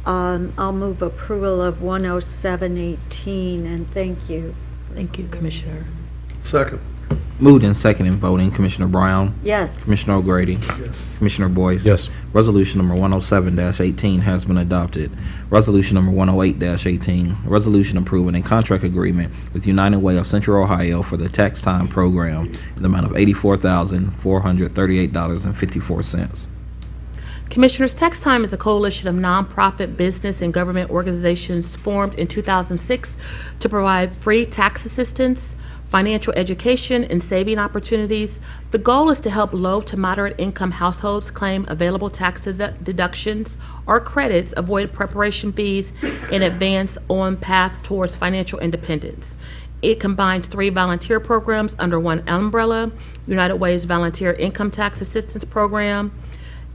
I'll move approval of 10718, and thank you. Thank you, Commissioner. Second. Moved and second in voting, Commissioner Brown, Yes. Commissioner O'Grady, Yes. Commissioner Boyce. Yes. Resolution number 107-18 has been adopted. Resolution number 108-18, a resolution approving a contract agreement with United Way of Central Ohio for the tax time program in the amount of $84,438.54. Commissioners, Tax Time is a coalition of nonprofit business and government organizations formed in 2006 to provide free tax assistance, financial education, and saving opportunities. The goal is to help low to moderate income households claim available tax deductions or credits, avoid preparation fees, and advance on path towards financial independence. It combines 3 volunteer programs under one umbrella: United Way's Volunteer Income Tax Assistance Program,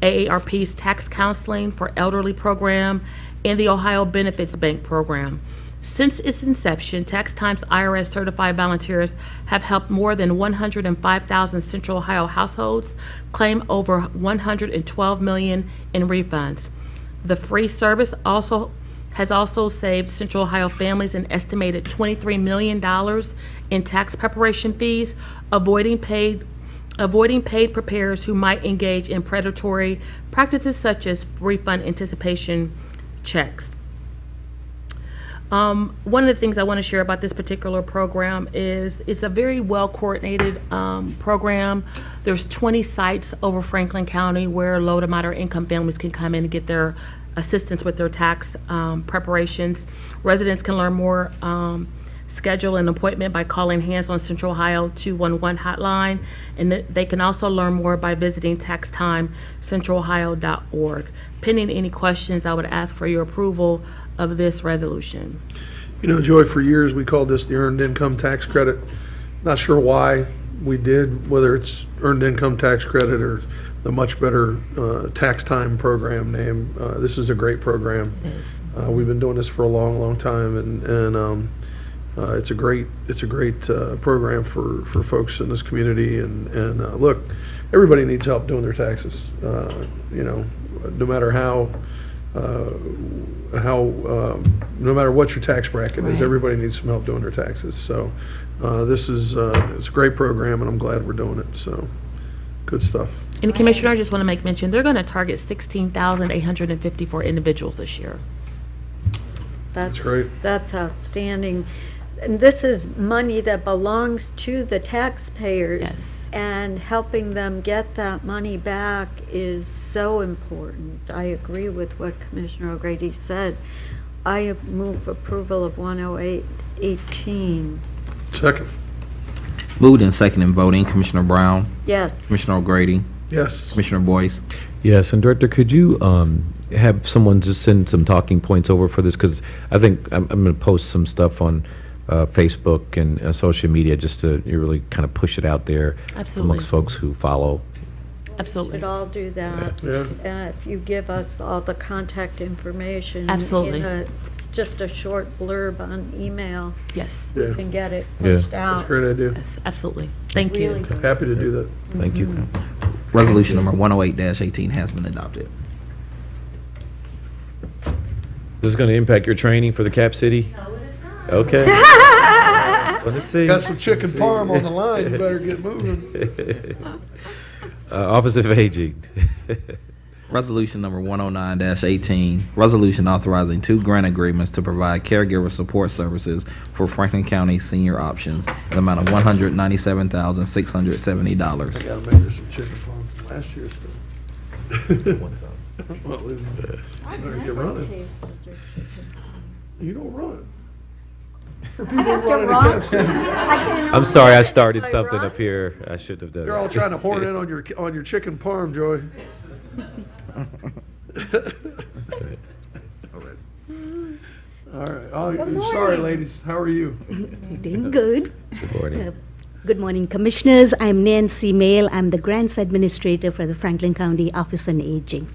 AARP's Tax Counseling for Elderly Program, and the Ohio Benefits Bank Program. Since its inception, Tax Time's IRS certified volunteers have helped more than 105,000 Central Ohio households claim over $112 million in refunds. The free service has also saved Central Ohio families an estimated $23 million in tax preparation fees, avoiding paid preparers who might engage in predatory practices such as refund anticipation checks. One of the things I want to share about this particular program is it's a very well coordinated program. There's 20 sites over Franklin County where low to moderate income families can come in and get their assistance with their tax preparations. Residents can learn more, schedule an appointment by calling Hands on Central Ohio 211 hotline, and they can also learn more by visiting taxtimecentralohio.org. Pending any questions, I would ask for your approval of this resolution. You know, Joy, for years we called this the Earned Income Tax Credit. Not sure why we did, whether it's Earned Income Tax Credit or the much better Tax Time program name. This is a great program. Yes. We've been doing this for a long, long time, and it's a great program for folks in this community. And look, everybody needs help doing their taxes. You know, no matter no matter what your tax bracket is, everybody needs some help doing their taxes. So this is it's a great program, and I'm glad we're doing it. So good stuff. And Commissioner, I just want to make mention, they're going to target 16,854 individuals this year. That's great. That's outstanding. And this is money that belongs to the taxpayers. Yes. And helping them get that money back is so important. I agree with what Commissioner O'Grady said. I move approval of 108-18. Second. Moved and second in voting, Commissioner Brown, Yes. Commissioner O'Grady, Yes. Commissioner Boyce. Yes, and Director, could you have someone just send some talking points over for this? Because I think I'm going to post some stuff on Facebook and social media just to really kind of push it out there Absolutely. amongst folks who follow. Absolutely. We'd all do that. Yeah. If you give us all the contact information. Absolutely. In just a short blurb on email, Yes. Yeah. you can get it Yeah. pushed That's out. a great idea. Yes, absolutely. Thank Really you. good. Happy to do that. Thank you. Resolution number 108-18 has been adopted. This is going to impact your training for the Cap City? No, it is not. Okay. Let's see. Got some chicken parm on the line. You better get moving. Office of Aging. Resolution number 109-18, resolution authorizing 2 grant agreements to provide caregiver support services for Franklin County Senior Options in the amount of $197,670. I gotta make her some chicken parm from last year still. One time. Well, you better get running. You don't run. For people running to Cap City. I'm sorry, I started something up here. I shouldn't have done You're that. all trying to horn in on your chicken parm, Joy. All right. Oh, sorry, ladies. How are you? Doing good. Good morning. Good morning, Commissioners. I'm Nancy Mail. I'm the Grants Administrator for the Franklin County Office on Aging.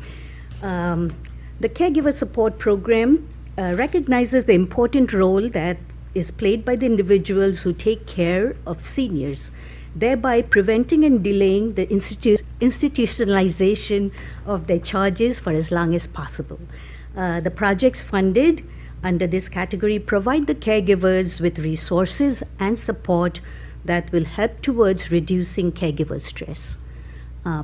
The Caregiver Support Program recognizes the important role that is played by the individuals who take care of seniors, thereby preventing and delaying the institutionalization of their charges for as long as possible. The projects funded under this category provide the caregivers with resources and support that will help towards reducing caregiver stress.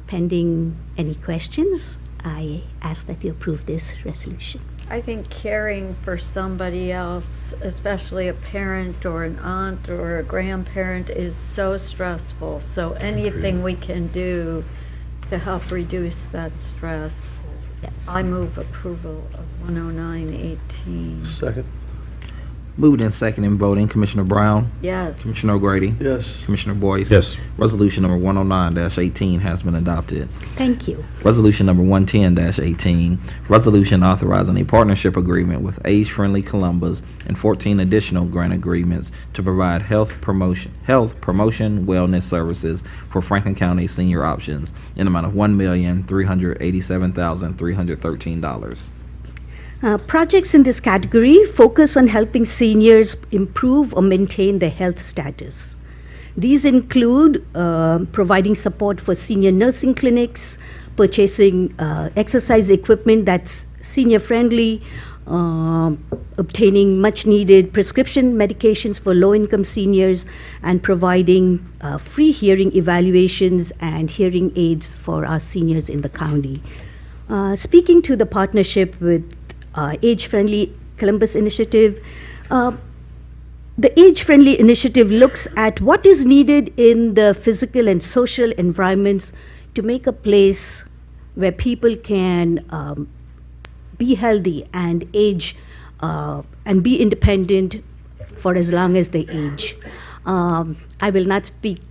Pending any questions, I ask that you approve this resolution. I think caring for somebody else, especially a parent or an aunt or a grandparent, is so stressful. So anything we can do to help reduce that stress. Yes. I move approval of 10918. Second. Moved and second in voting, Commissioner Brown, Yes. Commissioner O'Grady, Yes. Commissioner Boyce. Yes. Resolution number 109-18 has been adopted. Thank you. Resolution number 110-18, resolution authorizing a partnership agreement with Age Friendly Columbus and 14 additional grant agreements to provide health promotion wellness services for Franklin County senior options in the amount of $1,387,313. Projects in this category focus on helping seniors improve or maintain their health status. These include providing support for senior nursing clinics, purchasing exercise equipment that's senior friendly, obtaining much needed prescription medications for low income seniors, and providing free hearing evaluations and hearing aids for our seniors in the county. Speaking to the partnership with Age Friendly Columbus Initiative, the Age Friendly Initiative looks at what is needed in the physical and social environments to make a place where people can be healthy and age and be independent for as long as they age. I will not speak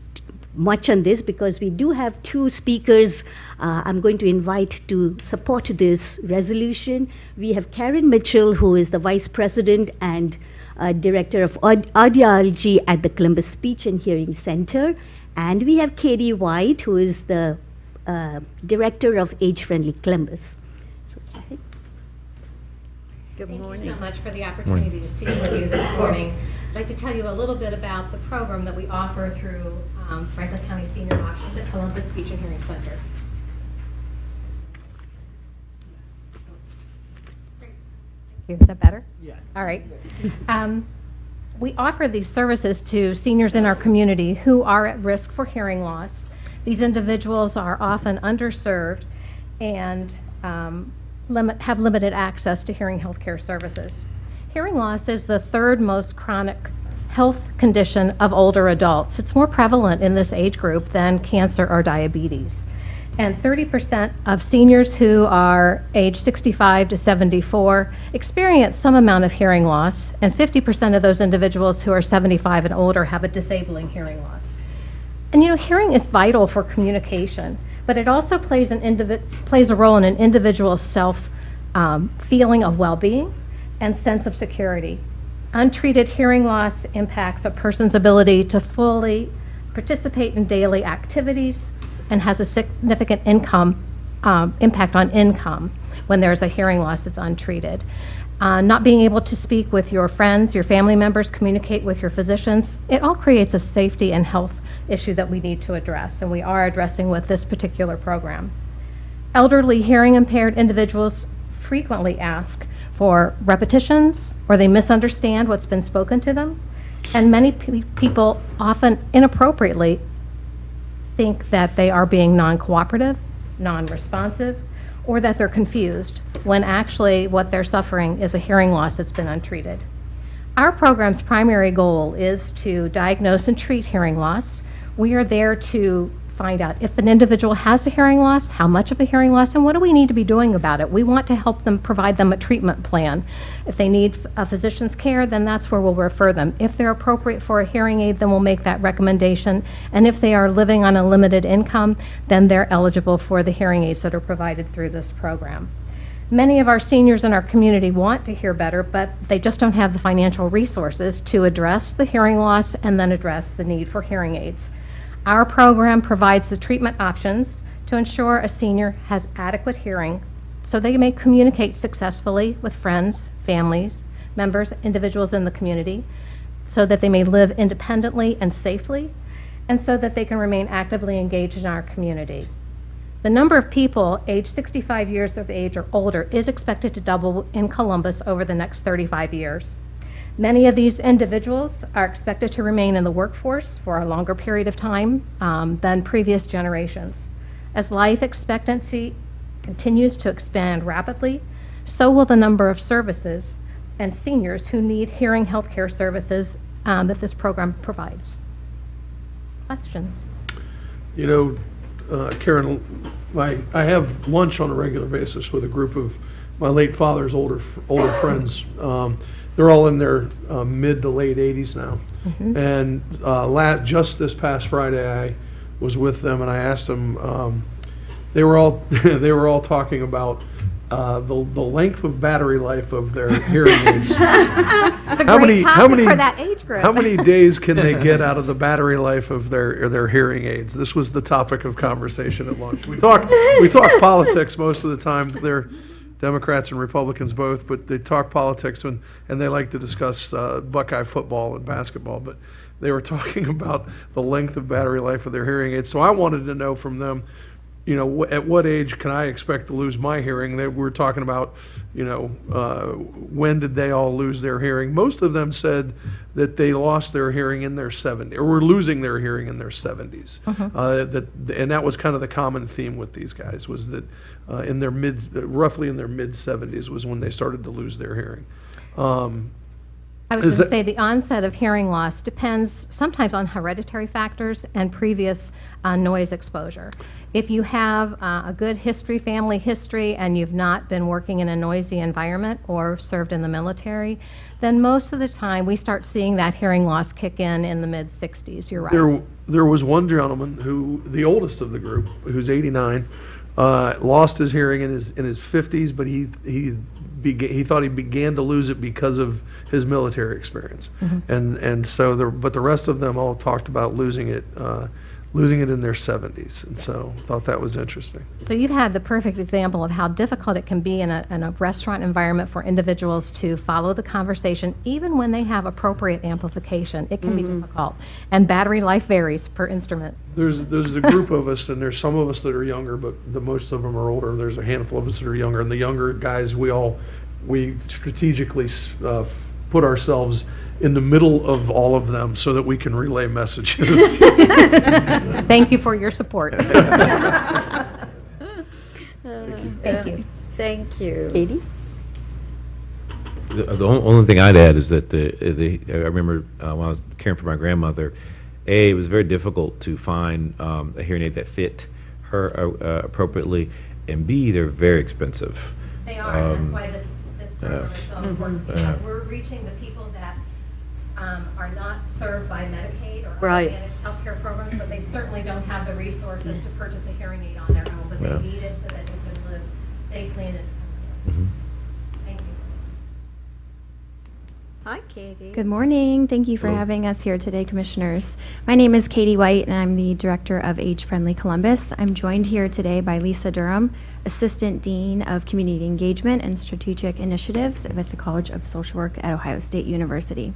much on this because we do have two speakers I'm going to invite to support this resolution. We have Karen Mitchell, who is the Vice President and Director of Audiology at the Columbus Speech and Hearing Center. And we have Katie White, who is the Director of Age Friendly Columbus. So, Karen. Good morning. Thank you so much for the opportunity to speak with you this morning. I'd like to tell you a little bit about the program that we offer through Franklin County Senior Options at Columbus Speech and Hearing Center. Is that better? Yeah. All right. We offer these services to seniors in our community who are at risk for hearing loss. These individuals are often underserved and have limited access to hearing health care services. Hearing loss is the third most chronic health condition of older adults. It's more prevalent in this age group than cancer or diabetes. And 30% of seniors who are age 65 to 74 experience some amount of hearing loss, and 50% of those individuals who are 75 and older have a disabling hearing loss. And you know, hearing is vital for communication, but it also plays a role in an individual's self feeling of well-being and sense of security. Untreated hearing loss impacts a person's ability to fully participate in daily activities and has a significant impact on income when there's a hearing loss that's untreated. Not being able to speak with your friends, your family members, communicate with your physicians, it all creates a safety and health issue that we need to address, and we are addressing with this particular program. Elderly hearing impaired individuals frequently ask for repetitions, or they misunderstand what's been spoken to them, and many people often inappropriately think that they are being non-cooperative, non-responsive, or that they're confused, when actually what they're suffering is a hearing loss that's been untreated. Our program's primary goal is to diagnose and treat hearing loss. We are there to find out if an individual has a hearing loss, how much of a hearing loss, and what do we need to be doing about it. We want to help them, provide them a treatment plan. If they need a physician's care, then that's where we'll refer them. If they're appropriate for a hearing aid, then we'll make that recommendation. And if they are living on a limited income, then they're eligible for the hearing aids that are provided through this program. Many of our seniors in our community want to hear better, but they just don't have the financial resources to address the hearing loss and then address the need for hearing aids. Our program provides the treatment options to ensure a senior has adequate hearing so they may communicate successfully with friends, families, members, individuals in the community, so that they may live independently and safely, and so that they can remain actively engaged in our community. The number of people age 65 years of age or older is expected to double in Columbus over the next 35 years. Many of these individuals are expected to remain in the workforce for a longer period of time than previous generations. As life expectancy continues to expand rapidly, so will the number of services and seniors who need hearing healthcare services that this program provides. Questions? You know, Karen, I have lunch on a regular basis with a group of my late father's older friends. They're all in their mid to late 80s now. Mm-hmm. And just this past Friday, I was with them and I asked them. They were all talking about the length of battery life of their hearing aids. It's a great topic for that age group. How many days can they get out of the battery life of their hearing aids? This was the topic of conversation at lunch. We talk politics most of the time. They're Democrats and Republicans both, but they talk politics and they like to discuss Buckeye football and basketball. But they were talking about the length of battery life of their hearing aids. So I wanted to know from them, you know, at what age can I expect to lose my hearing? They were talking about, you know, when did they all lose their hearing? Most of them said that they lost their hearing in their 70s, or were losing their hearing in their 70s. And that was kind of the common theme with these guys, was that in their roughly in their mid 70s was when they started to lose their hearing. I was going to say the onset of hearing loss depends sometimes on hereditary factors and previous noise exposure. If you have a good family history, and you've not been working in a noisy environment or served in the military, then most of the time we start seeing that hearing loss kick in the mid 60s. You're right. There was one gentleman who, the oldest of the group, who's 89, lost his hearing in his 50s, but he thought he began to lose it because of his military experience. And so but the rest of them all talked about losing it in their 70s, and so thought that was interesting. So you've had the perfect example of how difficult it can be in a restaurant environment for individuals to follow the conversation, even when they have appropriate amplification. It can be difficult, and battery life varies per instrument. There's a group of us, and there's some of us that are younger, but most of them are older. There's a handful of us that are younger, and the younger guys, we strategically put ourselves in the middle of all of them so that we can relay messages. Thank you for your support. Thank you. Thank you. Katie? The only thing I'd add is that I remember when I was caring for my grandmother, it was very difficult to find a hearing aid that fit her appropriately, and B, they're very expensive. They are, and that's why this program is so important, because we're reaching the people that are not served by Medicaid or other managed healthcare programs, but they certainly don't have the resources to purchase a hearing aid on their own, but they need it so that they can live safely and independently. Thank you. Hi, Katie. Good morning. Thank you for having us here today, Commissioners. My name is Katie White, and I'm the Director of Age Friendly Columbus. I'm joined here today by Lisa Durham, Assistant Dean of Community Engagement and Strategic Initiatives with the College of Social Work at Ohio State University.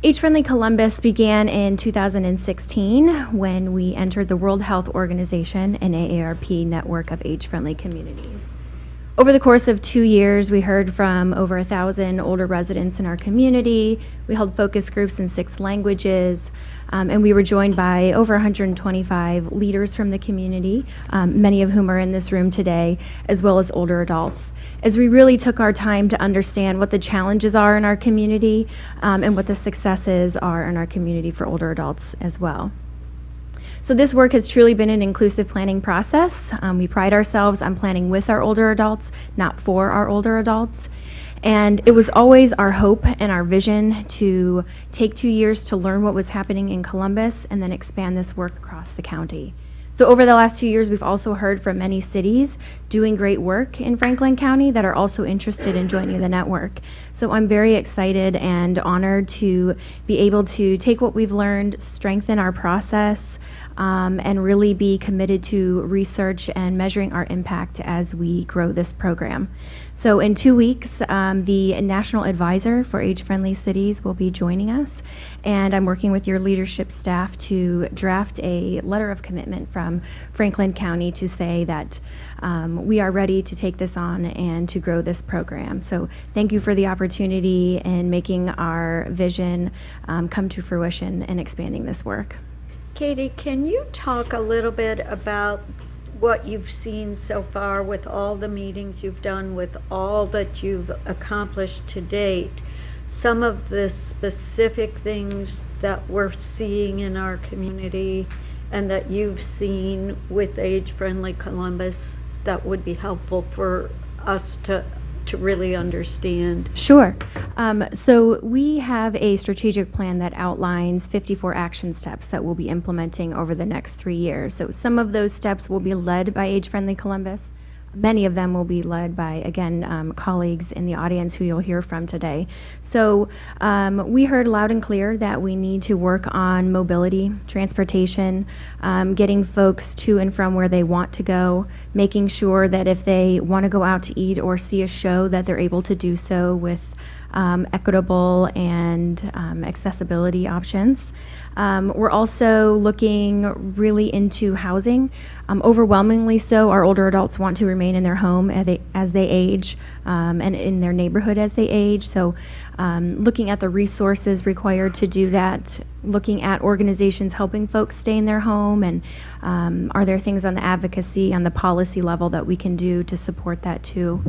Age Friendly Columbus began in 2016 when we entered the World Health Organization and AARP network of age-friendly communities. Over the course of 2 years, we heard from over 1,000 older residents in our community. We held focus groups in 6 languages, and we were joined by over 125 leaders from the community, many of whom are in this room today, as well as older adults, as we really took our time to understand what the challenges are in our community and what the successes are in our community for older adults as well. So this work has truly been an inclusive planning process. We pride ourselves on planning with our older adults, not for our older adults. And it was always our hope and our vision to take 2 years to learn what was happening in Columbus and then expand this work across the county. So over the last 2 years, we've also heard from many cities doing great work in Franklin County that are also interested in joining the network. So I'm very excited and honored to be able to take what we've learned, strengthen our process, and really be committed to research and measuring our impact as we grow this program. So in 2 weeks, the National Advisor for Age-Friendly Cities will be joining us, and I'm working with your leadership staff to draft a letter of commitment from from Franklin County to say that we are ready to take this on and to grow this program. So thank you for the opportunity in making our vision come to fruition and expanding this work. Katie, can you talk a little bit about what you've seen so far with all the meetings you've done, with all that you've accomplished to date? Some of the specific things that we're seeing in our community and that you've seen with Age Friendly Columbus that would be helpful for us to really understand? Sure. So we have a strategic plan that outlines 54 action steps that we'll be implementing over the next 3 years. So some of those steps will be led by Age Friendly Columbus. Many of them will be led by, again, colleagues in the audience who you'll hear from today. So we heard loud and clear that we need to work on mobility, transportation, getting folks to and from where they want to go, making sure that if they want to go out to eat or see a show, that they're able to do so with equitable and accessibility options. We're also looking really into housing. Overwhelmingly so, our older adults want to remain in their home as they age and in their neighborhood as they age. So looking at the resources required to do that, looking at organizations helping folks stay in their home, and are there things on the advocacy, on the policy level that we can do to support that too.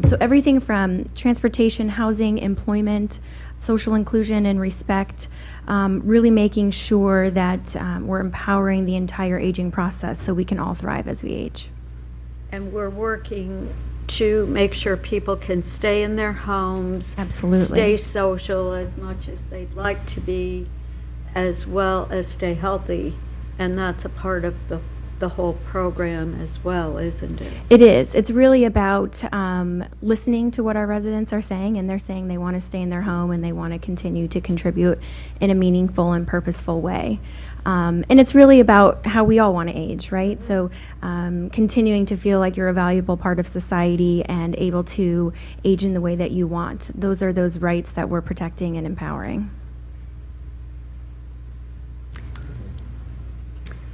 So everything from transportation, housing, employment, social inclusion and respect, really making sure that we're empowering the entire aging process so we can all thrive as we age. And we're working to make sure people can stay in their homes. Absolutely. Stay social as much as they'd like to be, as well as stay healthy. And that's a part of the whole program as well, isn't it? It is. It's really about listening to what our residents are saying, and they're saying they want to stay in their home and they want to continue to contribute in a meaningful and purposeful way. And it's really about how we all want to age, right? So continuing to feel like you're a valuable part of society and able to age in the way that you want. Those are those rights that we're protecting and empowering.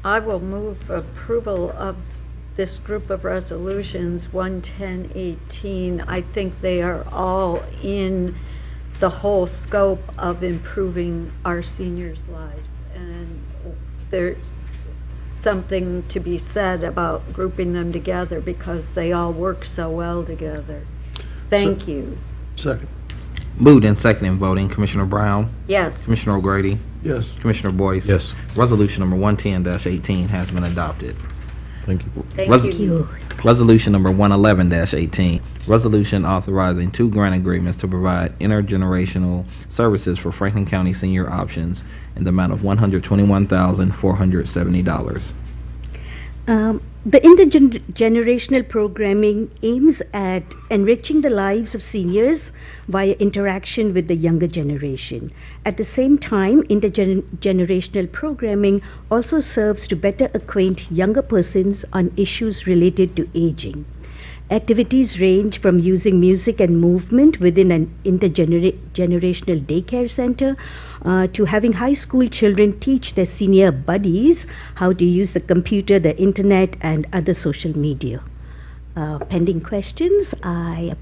I will move approval of this group of resolutions, 11018. I think they are all in the whole scope of improving our seniors' lives. And there's something to be said about grouping them together because they all work so well together. Thank you. Second. Moved and seconded in voting. Commissioner Brown? Yes. Commissioner O'Grady? Yes. Commissioner Boyce? Yes. Resolution number 110-18 has been adopted. Thank you. Thank you. Resolution number 111-18. Resolution authorizing 2 grant agreements to provide intergenerational services for Franklin County Senior Options in the amount of $121,470. The intergenerational programming aims at enriching the lives of seniors via interaction with the younger generation. At the same time, intergenerational programming also serves to better acquaint younger persons on issues related to aging. Activities range from using music and movement within an intergenerational daycare center to having high school children teach their senior buddies how to use the computer, the internet, and other social media. Pending questions, I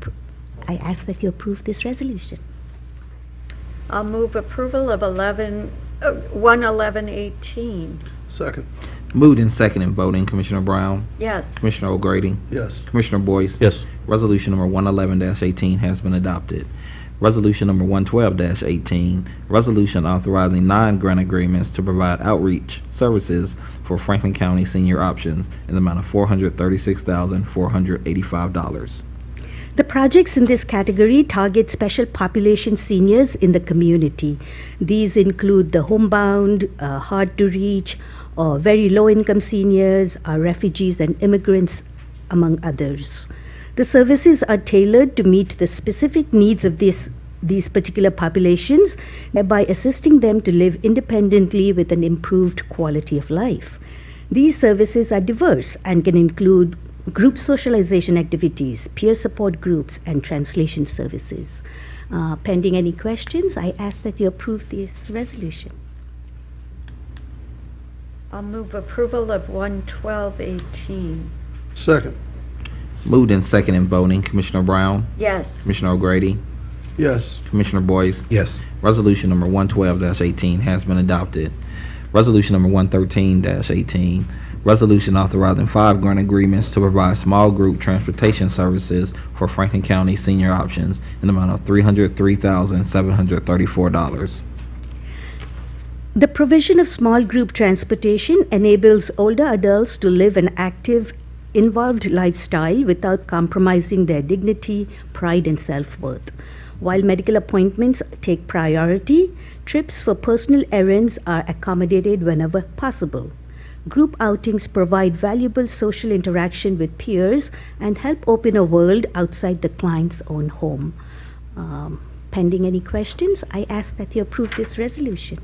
ask that you approve this resolution. I'll move approval of 11118. Second. Moved and seconded in voting. Commissioner Brown? Yes. Commissioner O'Grady? Yes. Commissioner Boyce? Yes. Resolution number 111-18 has been adopted. Resolution number 112-18, resolution authorizing 9 grant agreements to provide outreach services for Franklin County Senior Options in the amount of $436,485. The projects in this category target special population seniors in the community. These include the homebound, hard to reach, or very low income seniors, refugees and immigrants, among others. The services are tailored to meet the specific needs of these particular populations by assisting them to live independently with an improved quality of life. These services are diverse and can include group socialization activities, peer support groups, and translation services. Pending any questions, I ask that you approve this resolution. I'll move approval of 11218. Second. Moved in second and voting, Commissioner Brown, Yes. Commissioner O'Grady, Yes. Commissioner Boyce. Yes. Resolution number 112-18 has been adopted. Resolution number 113-18, resolution authorizing 5 grant agreements to provide small group transportation services for Franklin County senior options in the amount of $303,734. The provision of small group transportation enables older adults to live an active, involved lifestyle without compromising their dignity, pride, and self-worth. While medical appointments take priority, trips for personal errands are accommodated whenever possible. Group outings provide valuable social interaction with peers and help open a world outside the client's own home. Pending any questions, I ask that you approve this resolution.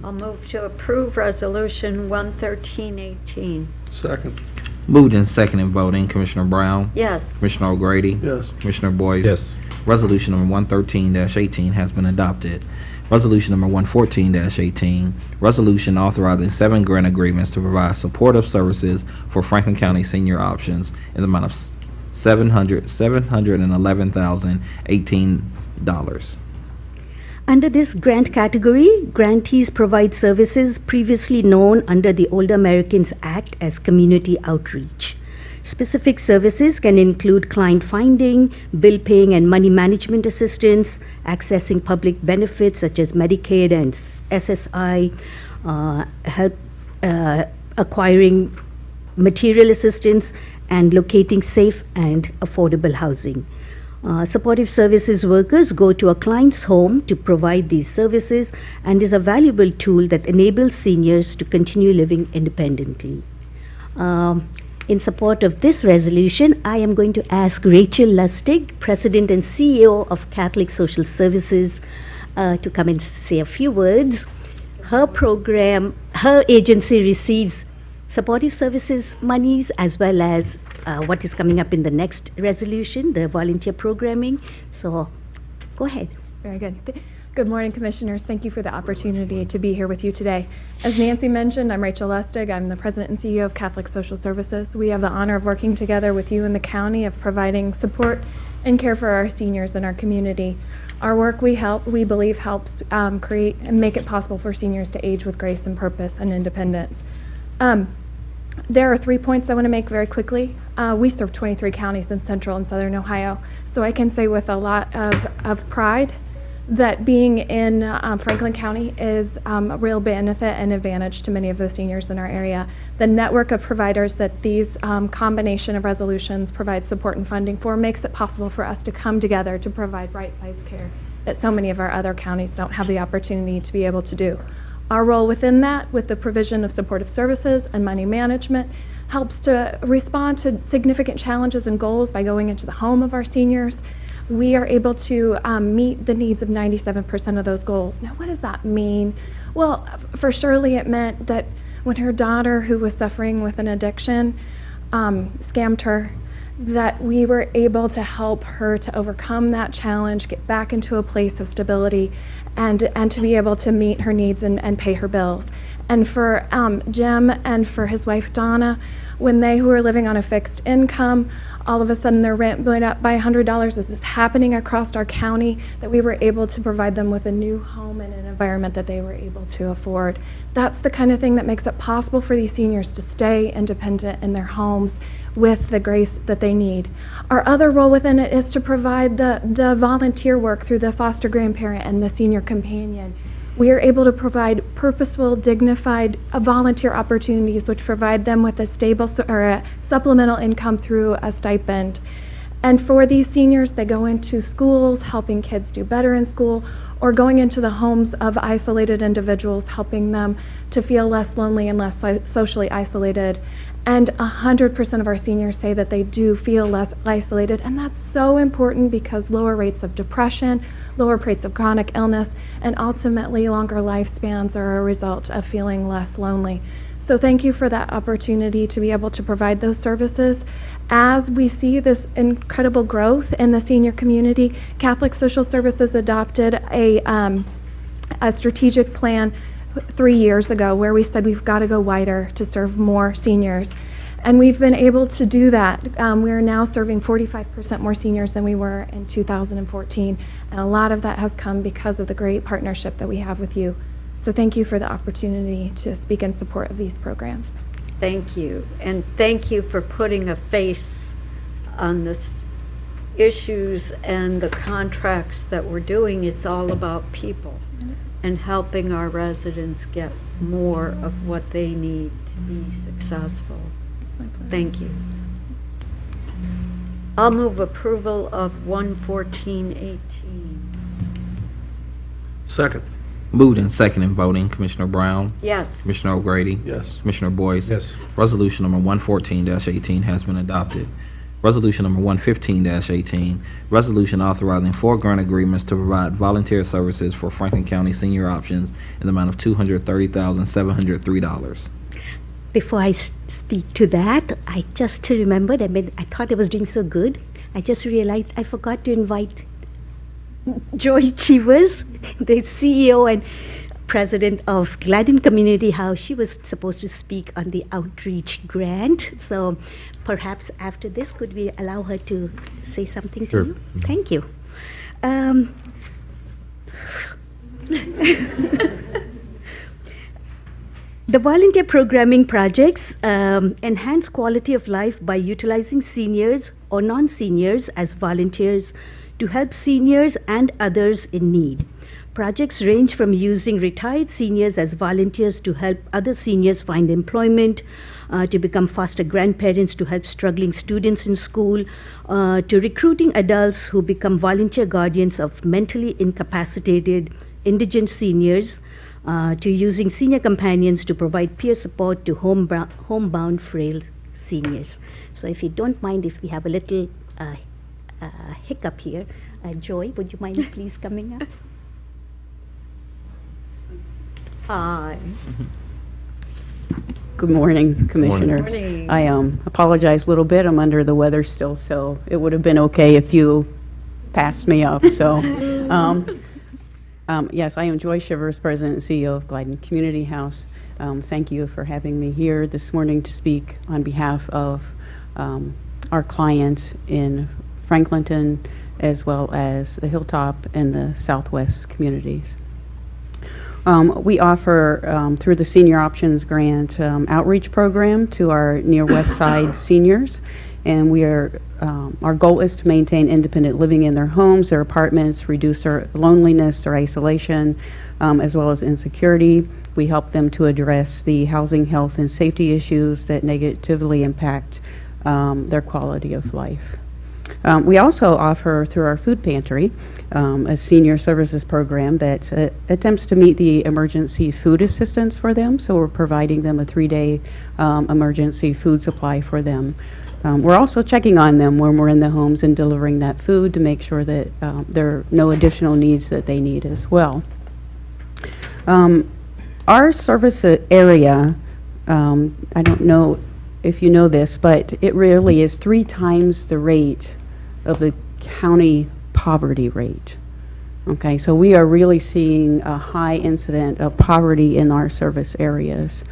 I'll move to approve Resolution 11318. Second. Moved in second and voting, Commissioner Brown, Yes. Commissioner O'Grady, Yes. Commissioner Boyce. Yes. Resolution number 113-18 has been adopted. Resolution number 114-18, resolution authorizing 7 grant agreements to provide supportive services for Franklin County senior options in the amount of $711,018. Under this grant category, grantees provide services previously known under the Older Americans Act as community outreach. Specific services can include client finding, bill paying and money management assistance, accessing public benefits such as Medicaid and SSI, help acquiring material assistance, and locating safe and affordable housing. Supportive services workers go to a client's home to provide these services and is a valuable tool that enables seniors to continue living independently. In support of this resolution, I am going to ask Rachel Lustig, President and CEO of Catholic Social Services, to come and say a few words. Her agency receives supportive services monies as well as what is coming up in the next resolution, the volunteer programming. So go ahead. Very good. Good morning, Commissioners. Thank you for the opportunity to be here with you today. As Nancy mentioned, I'm Rachel Lustig. I'm the President and CEO of Catholic Social Services. We have the honor of working together with you in the county of providing support and care for our seniors in our community. Our work, we believe, helps create and make it possible for seniors to age with grace and purpose and independence. There are 3 points I want to make very quickly. We serve 23 counties in central and southern Ohio, so I can say with a lot of pride that being in Franklin County is a real benefit and advantage to many of the seniors in our area. The network of providers that these combination of resolutions provide support and funding for makes it possible for us to come together to provide right-sized care that so many of our other counties don't have the opportunity to be able to do. Our role within that, with the provision of supportive services and money management, helps to respond to significant challenges and goals by going into the home of our seniors. We are able to meet the needs of 97% of those goals. Now, what does that mean? Well, for Shirley, it meant that when her daughter, who was suffering with an addiction, scammed her, that we were able to help her to overcome that challenge, get back into a place of stability, and to be able to meet her needs and pay her bills. And for Jim and for his wife Donna, when they were living on a fixed income, all of a sudden their rent went up by $100. This is happening across our county, that we were able to provide them with a new home and an environment that they were able to afford. That's the kind of thing that makes it possible for these seniors to stay independent in their homes with the grace that they need. Our other role within it is to provide the volunteer work through the foster grandparent and the senior companion. We are able to provide purposeful, dignified volunteer opportunities which provide them with a stable or a supplemental income through a stipend. And for these seniors, they go into schools, helping kids do better in school, or going into the homes of isolated individuals, helping them to feel less lonely and less socially isolated. And 100% of our seniors say that they do feel less isolated, and that's so important because lower rates of depression, lower rates of chronic illness, and ultimately longer lifespans are a result of feeling less lonely. So thank you for that opportunity to be able to provide those services. As we see this incredible growth in the senior community, Catholic Social Services adopted a strategic plan 3 years ago where we said we've got to go wider to serve more seniors. And we've been able to do that. We are now serving 45% more seniors than we were in 2014. And a lot of that has come because of the great partnership that we have with you. So thank you for the opportunity to speak in support of these programs. Thank you. And thank you for putting a face on the issues and the contracts that we're doing. It's all about people and helping our residents get more of what they need to be successful. Thank you. I'll move approval of 11418. Second. Moved and seconded voting. Commissioner Brown? Yes. Commissioner O'Grady? Yes. Commissioner Boyce? Yes. Resolution number 114-18 has been adopted. Resolution number 115-18, resolution authorizing 4 grant agreements to provide volunteer services for Franklin County Senior Options in the amount of $230,703. Before I speak to that, I just remembered, I thought I was doing so good. I just realized I forgot to invite Joy Chivers, the CEO and president of Gladden Community House. She was supposed to speak on the outreach grant. So perhaps after this, could we allow her to say something Sure. to you? Thank you. The volunteer programming projects enhance quality of life by utilizing seniors or non-seniors as volunteers to help seniors and others in need. Projects range from using retired seniors as volunteers to help other seniors find employment, to become foster grandparents to help struggling students in school, to recruiting adults who become volunteer guardians of mentally incapacitated indigent seniors, to using senior companions to provide peer support to homebound frail seniors. So if you don't mind, if we have a little hiccup here, Joy, would you mind please coming up? Hi. Good morning, Commissioners. Morning. I apologize a little bit. I'm under the weather still, so it would have been okay if you passed me up. So, yes, I am Joy Shivers, President and CEO of Gladden Community House. Thank you for having me here this morning to speak on behalf of our client in Franklinton, as well as the Hilltop and the Southwest communities. We offer, through the Senior Options Grant outreach program to our Near West Side seniors, and we are, our goal is to maintain independent living in their homes, their apartments, reduce their loneliness, their isolation, as well as insecurity. We help them to address the housing, health, and safety issues that negatively impact their quality of life. We also offer, through our food pantry, a senior services program that attempts to meet the emergency food assistance for them. So we're providing them a 3-day emergency food supply for them. We're also checking on them when we're in the homes and delivering that food to make sure that there are no additional needs that they need as well. Our service area, I don't know if you know this, but it really is 3 times the rate of the county poverty rate. Okay, so we are really seeing a high incident of poverty in our service areas.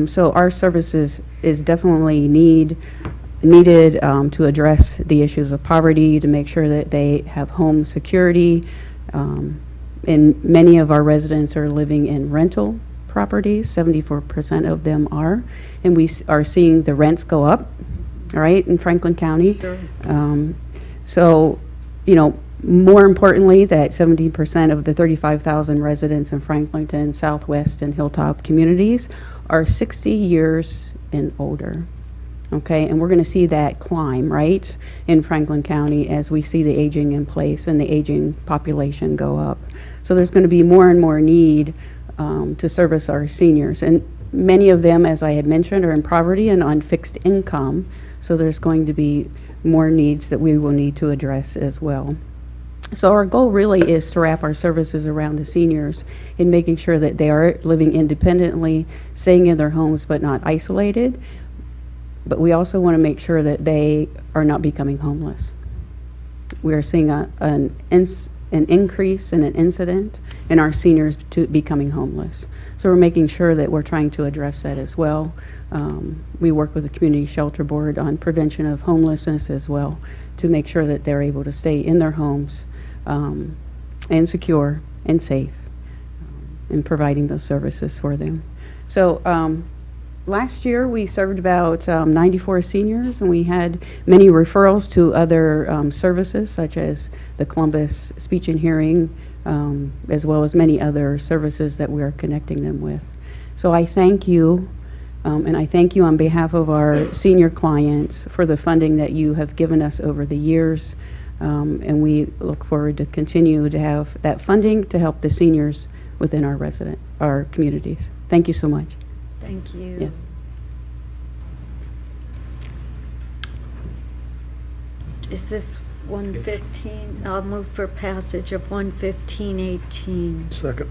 So our services is definitely needed to address the issues of poverty, to make sure that they have home security. And many of our residents are living in rental properties, 74% of them are, and we are seeing the rents go up, all right, in Franklin County. Sure. So, you know, more importantly, that 70% of the 35,000 residents in Franklinton, Southwest, and Hilltop communities are 60 years and older. Okay, and we're going to see that climb, right, in Franklin County as we see the aging in place and the aging population go up. So there's going to be more and more need to service our seniors. And many of them, as I had mentioned, are in poverty and on fixed income. So there's going to be more needs that we will need to address as well. So our goal really is to wrap our services around the seniors in making sure that they are living independently, staying in their homes but not isolated. But we also want to make sure that they are not becoming homeless. We are seeing an an increase in an incident in our seniors to becoming homeless. So we're making sure that we're trying to address that as well. We work with the Community Shelter Board on prevention of homelessness as well, to make sure that they're able to stay in their homes and secure and safe in providing those services for them. So last year we served about 94 seniors, and we had many referrals to other services such as the Columbus Speech and Hearing, as well as many other services that we are connecting them with. So I thank you, and I thank you on behalf of our senior clients for the funding that you have given us over the years, and we look forward to continue to have that funding to help the seniors within our communities. Thank you so much. Thank you. Yes. Is this 115? I'll move for passage of 11518. Second.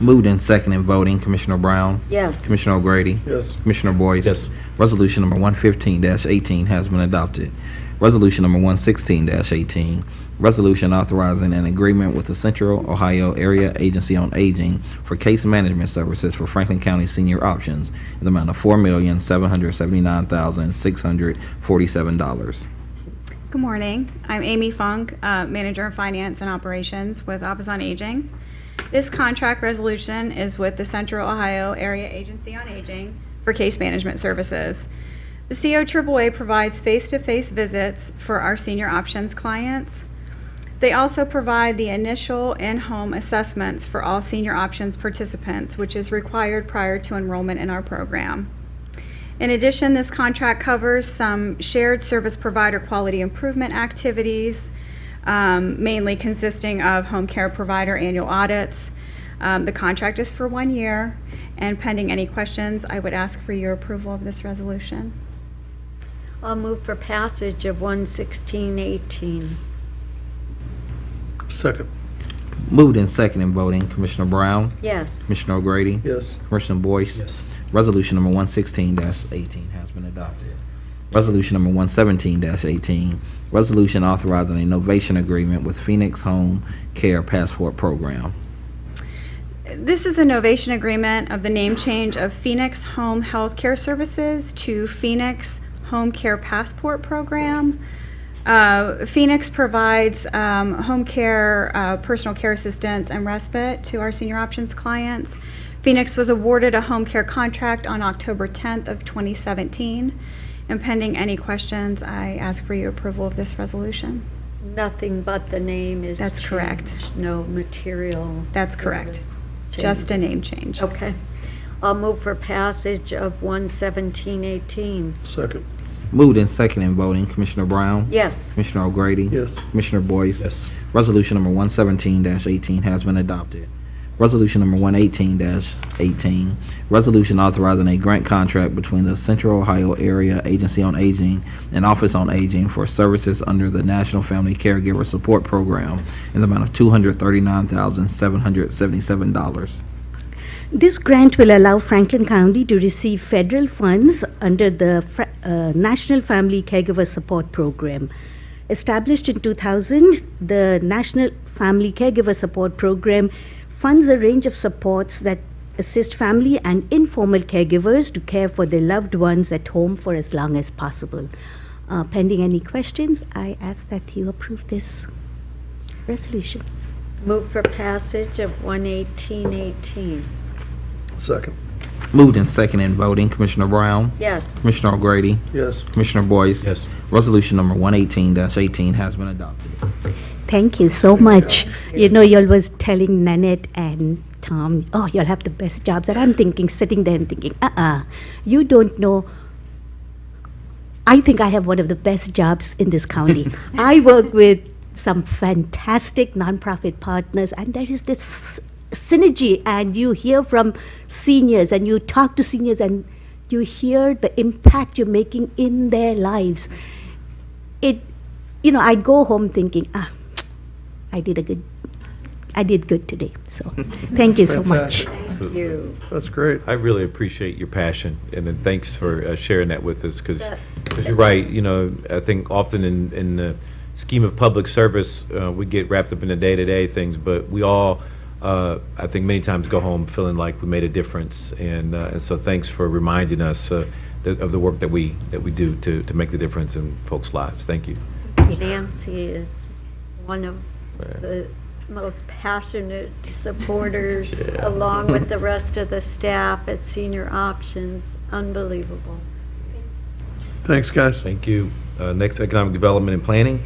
Moved in second and voting, Commissioner Brown? Yes. Commissioner O'Grady? Yes. Commissioner Boyce? Yes. Resolution number 115-18 has been adopted. Resolution number 116-18, resolution authorizing an agreement with the Central Ohio Area Agency on Aging for case management services for Franklin County Senior Options in the amount of $4,779,647. Good morning. I'm Amy Funk, Manager of Finance and Operations with Office on Aging. This contract resolution is with the Central Ohio Area Agency on Aging for case management services. The COAAA provides face-to-face visits for our Senior Options clients. They also provide the initial in-home assessments for all Senior Options participants, which is required prior to enrollment in our program. In addition, this contract covers some shared service provider quality improvement activities, mainly consisting of home care provider annual audits. The contract is for 1 year, and pending any questions, I would ask for your approval of this resolution. I'll move for passage of 11618. Second. Moved in second and voting, Commissioner Brown? Yes. Commissioner O'Grady? Yes. Commissioner Boyce? Yes. Resolution number 116-18 has been adopted. Resolution number 117-18, resolution authorizing a novation agreement with Phoenix Home Care Passport Program. This is a novation agreement of the name change of Phoenix Home Health Care Services to Phoenix Home Care Passport Program. Phoenix provides home care, personal care assistance, and respite to our Senior Options clients. Phoenix was awarded a home care contract on October 10th of 2017. And pending any questions, I ask for your approval of this resolution. Nothing but the name is That's correct. changed, no material. That's correct. service Just a changes. name change. Okay. I'll move for passage of 11718. Second. Moved in second and voting, Commissioner Brown? Yes. Commissioner O'Grady? Yes. Commissioner Boyce? Yes. Resolution number 117-18 has been adopted. Resolution number 118-18, resolution authorizing a grant contract between the Central Ohio Area Agency on Aging and Office on Aging for services under the National Family Caregiver Support Program in the amount of $239,777. This grant will allow Franklin County to receive federal funds under the National Family Caregiver Support Program. Established in 2000, the National Family Caregiver Support Program funds a range of supports that assist family and informal caregivers to care for their loved ones at home for as long as possible. Pending any questions, I ask that you approve this resolution. Move for passage of 11818. Second. Moved in second and voting, Commissioner Brown? Yes. Commissioner O'Grady? Yes. Commissioner Boyce? Yes. Resolution number 118-18 has been adopted. Thank you so much. You know, y'all was telling Nanette and Tom, oh, y'all have the best jobs. And I'm thinking, sitting there and thinking, you don't know. I think I have one of the best jobs in this county. I work with some fantastic nonprofit partners, and there is this synergy, and you hear from seniors, and you talk to seniors, and you hear the impact you're making in their lives. I go home thinking, I did good today. So thank you so much. Thank you. That's great. I really appreciate your passion, and then thanks for sharing that with us, because you're right. I think often in the scheme of public service, we get wrapped up in the day-to-day things, but we all, I think many times go home feeling like we made a difference. And so thanks for reminding us of the work that we do to make the difference in folks' lives. Thank you. Nancy is one of the most passionate supporters, along with the rest of the staff at Senior Options. Unbelievable. Thanks, guys. Thank you. Next, Economic Development and Planning.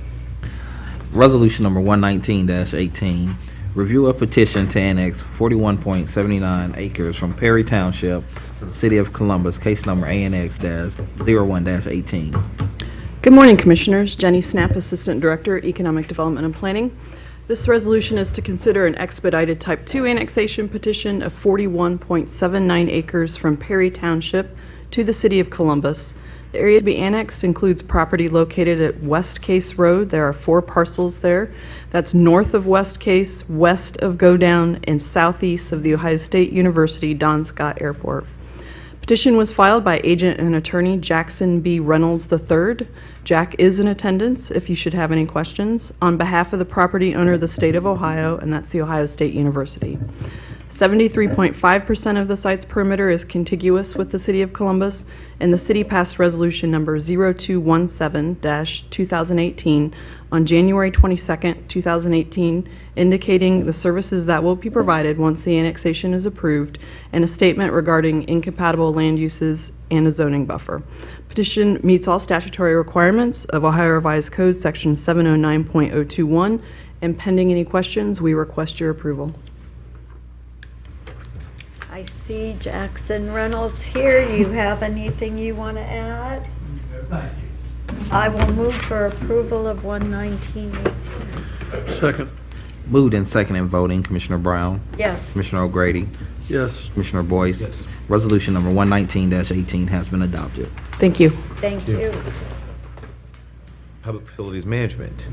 Resolution number 119-18, review a petition to annex 41.79 acres from Perry Township to the City of Columbus, case number ANX-01-18. Good morning, Commissioners. Jenny Snap, Assistant Director, Economic Development and Planning. This resolution is to consider an expedited Type 2 annexation petition of 41.79 acres from Perry Township to the City of Columbus. The area to be annexed includes property located at West Case Road. There are 4 parcels there. That's north of West Case, west of Go Down, and southeast of The Ohio State University Don Scott Airport. Petition was filed by agent and attorney Jackson B. Reynolds III. Jack is in attendance if you should have any questions, on behalf of the property owner of the state of Ohio, and that's The Ohio State University. 73.5% of the site's perimeter is contiguous with the City of Columbus, and the city passed resolution number 0217-2018 on January 22, 2018, indicating the services that will be provided once the annexation is approved, and a statement regarding incompatible land uses and a zoning buffer. Petition meets all statutory requirements of Ohio Revised Code Section 709.021, and pending any questions, we request your approval. I see Jackson Reynolds here. You have anything you want to add? No, thank you. I will move for approval of 119-18. Second. Moved and second in voting, Commissioner Brown. Yes. Commissioner O'Grady. Yes. Commissioner Boyce. Yes. Resolution number 119-18 has been adopted. Thank you. Thank you. Public Facilities Management.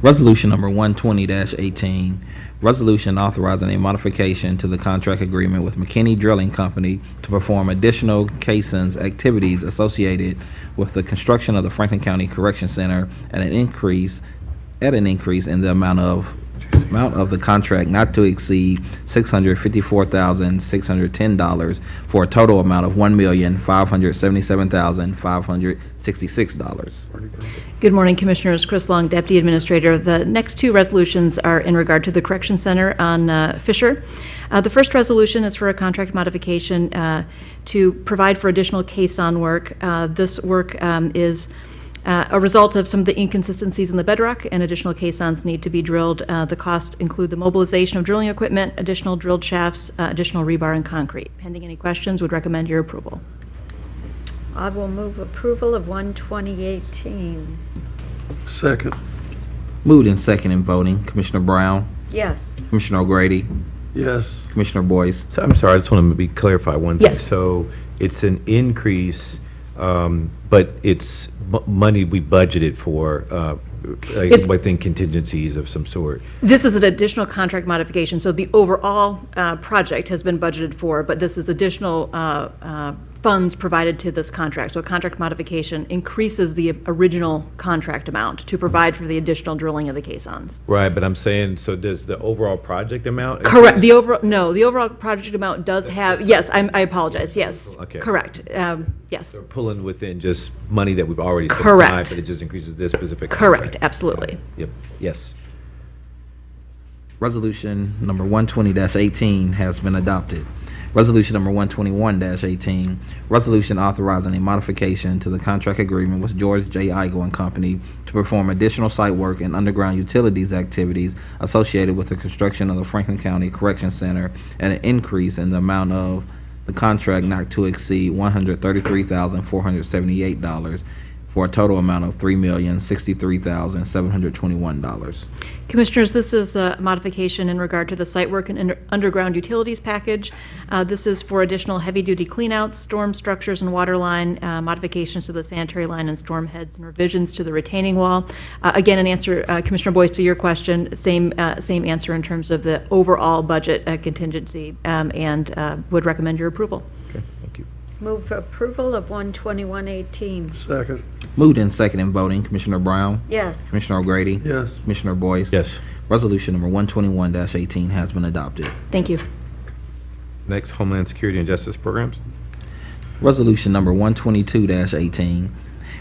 Resolution number 120-18, resolution authorizing a modification to the contract agreement with McKinney Drilling Company to perform additional casings activities associated with the construction of the Franklin County Correction Center at an increase in the amount of the contract not to exceed $654,610 for a total amount of $1,577,566. Good morning, Commissioners. Chris Long, Deputy Administrator. The next 2 resolutions are in regard to the Correction Center on Fisher. The first resolution is for a contract modification to provide for additional caisson work. This work is a result of some of the inconsistencies in the bedrock, and additional caissons need to be drilled. The costs include the mobilization of drilling equipment, additional drilled shafts, additional rebar, and concrete. Pending any questions, would recommend your approval. I will move approval of 120-18. Second. Moved and second in voting, Commissioner Brown. Yes. Commissioner O'Grady. Yes. Commissioner Boyce. So I'm sorry, I just want to clarify one thing. Yes. So it's an increase, but it's money we budgeted for, within contingencies of some sort. This is an additional contract modification, so the overall project has been budgeted for, but this is additional funds provided to this contract. So a contract modification increases the original contract amount to provide for the additional drilling of the caissons. Right, but I'm saying, so does the overall project amount? Correct. The overall project amount does have, yes, I apologize, yes. Okay. Correct. Yes. So pulling within just money that we've already set Correct. aside, but it just increases this specific Correct, contract. absolutely. Yep, yes. Resolution number 120-18 has been adopted. Resolution number 121-18, resolution authorizing a modification to the contract agreement with George J. Igo and Company to perform additional site work and underground utilities activities associated with the construction of the Franklin County Correction Center at an increase in the amount of the contract not to exceed $133,478 for a total amount of $3,063,721. Commissioners, this is a modification in regard to the site work and underground utilities package. This is for additional heavy-duty cleanouts, storm structures and water line, modifications to the sanitary line and storm heads, and revisions to the retaining wall. Again, in answer, Commissioner Boyce, to your question, same answer in terms of the overall budget contingency, and would recommend your approval. Okay, thank you. Move for approval of 12118. Second. Moved in second and voting, Commissioner Brown? Yes. Commissioner O'Grady? Yes. Commissioner Boyce? Yes. Resolution number 121-18 has been adopted. Thank you. Next, Homeland Security and Justice Programs. Resolution number 122-18.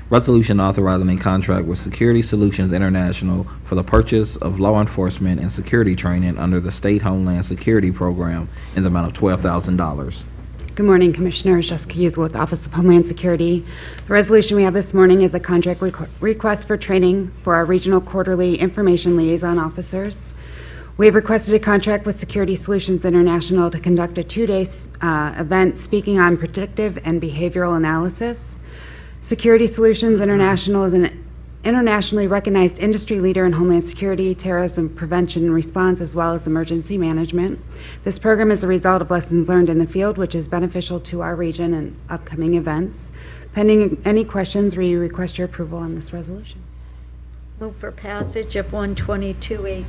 Resolution authorizing a contract with Security Solutions International for the purchase of law enforcement and security training under the State Homeland Security Program in the amount of $12,000. Good morning, Commissioners. Jessica Hughes with Office of Homeland Security. The resolution we have this morning is a contract request for training for our regional quarterly information liaison officers. We have requested a contract with Security Solutions International to conduct a 2-day event speaking on predictive and behavioral analysis. Security Solutions International is an internationally recognized industry leader in homeland security, terrorism prevention and response, as well as emergency management. This program is a result of lessons learned in the field, which is beneficial to our region and upcoming events. Pending any questions, we request your approval on this resolution. Move for passage of 12218.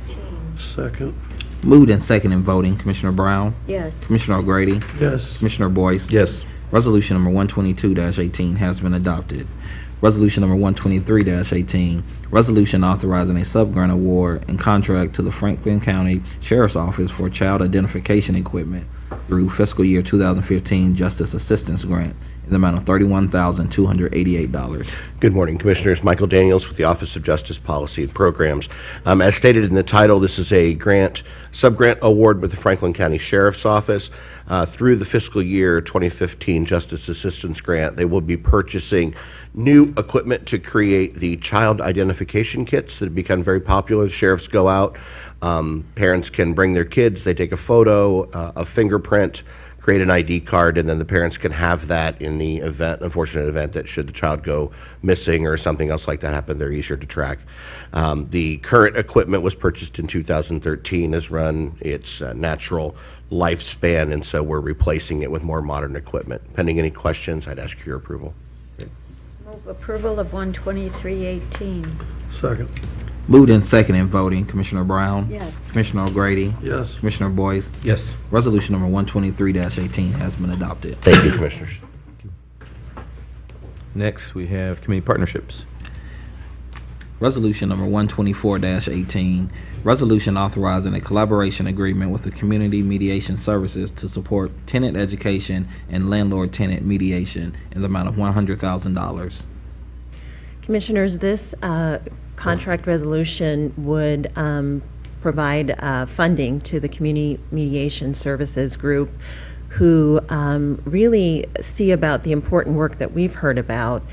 Second. Moved in second and voting, Commissioner Brown? Yes. Commissioner O'Grady? Yes. Commissioner Boyce? Yes. Resolution number 122-18 has been adopted. Resolution number 123-18, resolution authorizing a subgrant award and contract to the Franklin County Sheriff's Office for child identification equipment through fiscal year 2015 Justice Assistance Grant in the amount of $31,288. Good morning, Commissioners. Michael Daniels with the Office of Justice Policy and Programs. As stated in the title, this is a subgrant award with the Franklin County Sheriff's Office. Through the fiscal year 2015 Justice Assistance Grant, they will be purchasing new equipment to create the child identification kits that have become very popular. Sheriffs go out, parents can bring their kids, they take a photo, a fingerprint, create an ID card, and then the parents can have that in the unfortunate event that should the child go missing or something else like that happen, they're easier to track. The current equipment was purchased in 2013, has run its natural lifespan, and so we're replacing it with more modern equipment. Pending any questions, I'd ask your approval. Move approval of 12318. Second. Moved in second and voting, Commissioner Brown? Yes. Commissioner O'Grady? Yes. Commissioner Boyce? Yes. Resolution number 123-18 has been adopted. Thank you, Commissioners. Next, we have Community Partnerships. Resolution number 124-18, resolution authorizing a collaboration agreement with the Community Mediation Services to support tenant education and landlord-tenant mediation in the amount of $100,000. Commissioners, this contract resolution would provide funding to the Community Mediation Services Group, who really see about the important work that we've heard about.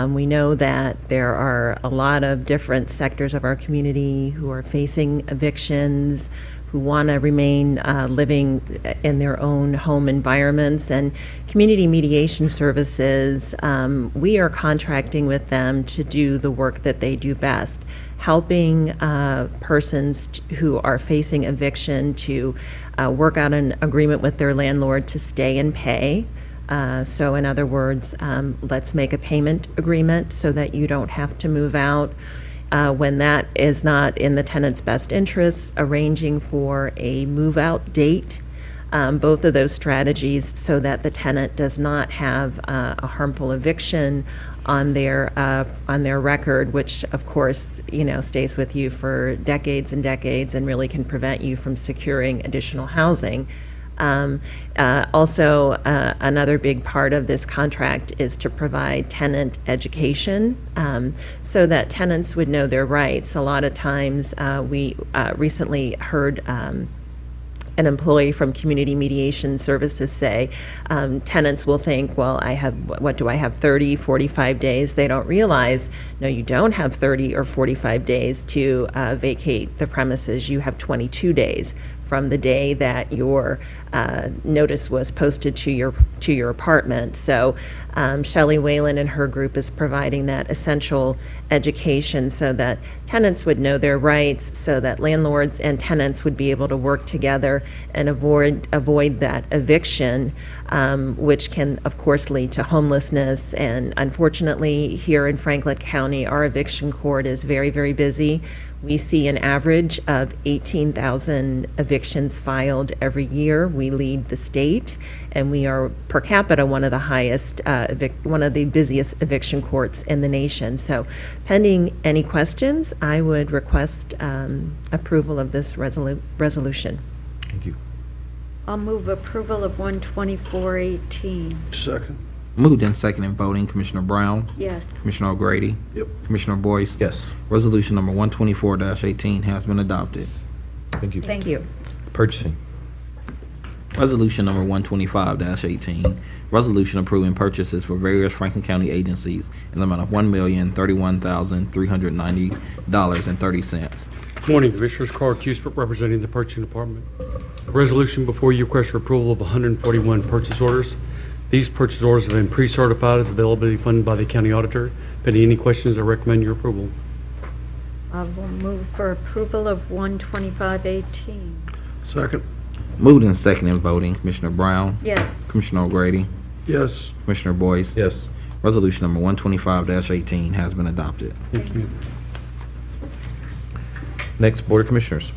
We know that there are a lot of different sectors of our community who are facing evictions, who want to remain living in their own home environments. And Community Mediation Services, we are contracting with them to do the work that they do best, helping persons who are facing eviction to work out an agreement with their landlord to stay and pay. So in other words, let's make a payment agreement so that you don't have to move out. When that is not in the tenant's best interests, arranging for a move-out date, both of those strategies so that the tenant does not have a harmful eviction on their record, which of course, stays with you for decades and decades and really can prevent you from securing additional housing. Also, another big part of this contract is to provide tenant education so that tenants would know their rights. A lot of times, we recently heard an employee from Community Mediation Services say, tenants will think, well, what do I have, 30, 45 days? They don't realize, no, you don't have 30 or 45 days to vacate the premises. You have 22 days from the day that your notice was posted to your apartment. So Shelley Whalen and her group is providing that essential education so that tenants would know their rights, so that landlords and tenants would be able to work together and avoid that eviction, which can of course lead to homelessness. And unfortunately, here in Franklin County, our eviction court is very, very busy. We see an average of 18,000 evictions filed every year. We lead the state, and we are per capita one of the highest, one of the busiest eviction courts in the nation. So, pending any questions, I would request approval of this resolution. Thank you. I'll move approval of 12418. Second. Moved and seconded voting, Commissioner Brown, Yes. Commissioner O'Grady, Yep. Commissioner Boyce. Yes. Resolution number 124-18 has been adopted. Thank you. Thank you. Purchasing. Resolution number 125-18, resolution approving purchases for various Franklin County agencies in the amount of $1,031,390.30. Good morning, Commissioners. Carl Cuthbert representing the Purchasing Department. A resolution before you request your approval of 141 purchase orders. These purchase orders have been pre-certified as availability funded by the county auditor. Pending any questions, I recommend your approval. I will move for approval of 12518. Second. Moved and seconded voting, Commissioner Brown, Yes. Commissioner O'Grady, Yes. Commissioner Boyce. Yes. Resolution number 125-18 has been adopted. Thank you. Next, Board of Commissioners.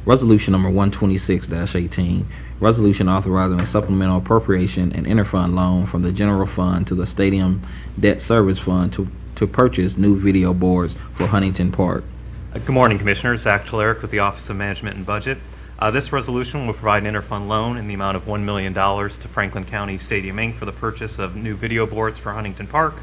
Resolution number 126-18, resolution authorizing a supplemental appropriation and interfund loan from the general fund to the stadium debt service fund to purchase new video boards for Huntington Park. Good morning, Commissioners. Zach Telerik with the Office of Management and Budget. This resolution will provide an interfund loan in the amount of $1 million to Franklin County Stadium, Inc. for the purchase of new video boards for Huntington Park.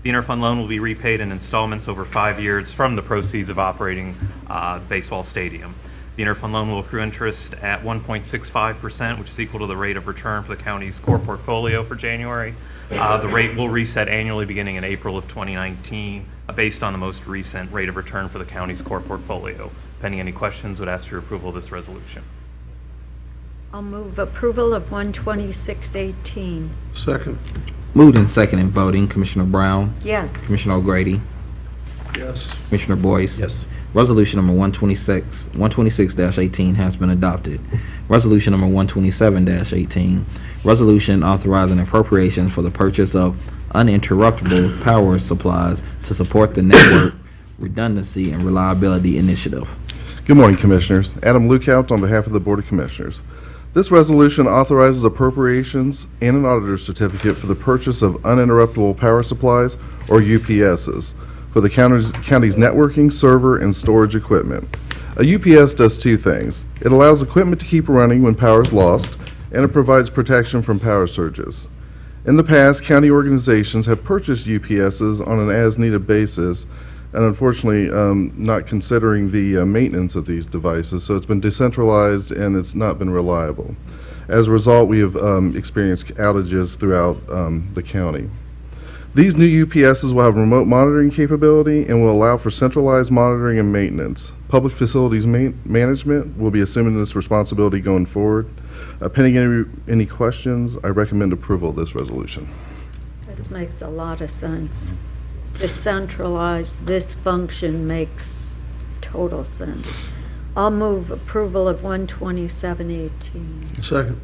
The interfund loan will be repaid in installments over 5 years from the proceeds of operating the baseball stadium. The interfund loan will accrue interest at 1.65%, which is equal to the rate of return for the county's core portfolio for January. The rate will reset annually beginning in April of 2019, based on the most recent rate of return for the county's core portfolio. Pending any questions, would ask for your approval of this resolution. I'll move approval of 12618. Second. Moved and seconded voting, Commissioner Brown, Yes. Commissioner O'Grady, Yes. Commissioner Boyce. Yes. Resolution number 126-18 has been adopted. Resolution number 127-18, resolution authorizing appropriations for the purchase of uninterruptible power supplies to support the network redundancy and reliability initiative. Good morning, Commissioners. Adam Lukout on behalf of the Board of Commissioners. This resolution authorizes appropriations and an auditor's certificate for the purchase of uninterruptible power supplies, or UPSs, for the county's networking, server, and storage equipment. A UPS does two things. It allows equipment to keep running when power is lost, and it provides protection from power surges. In the past, county organizations have purchased UPSs on an as-needed basis, and unfortunately, not considering the maintenance of these devices, so it's been decentralized and it's not been reliable. As a result, we have experienced outages throughout the county. These new UPSs will have remote monitoring capability and will allow for centralized monitoring and maintenance. Public facilities management will be assuming this responsibility going forward. Pending any questions, I recommend approval of this resolution. This makes a lot of sense. To centralize this function makes total sense. I'll move approval of 12718. Second.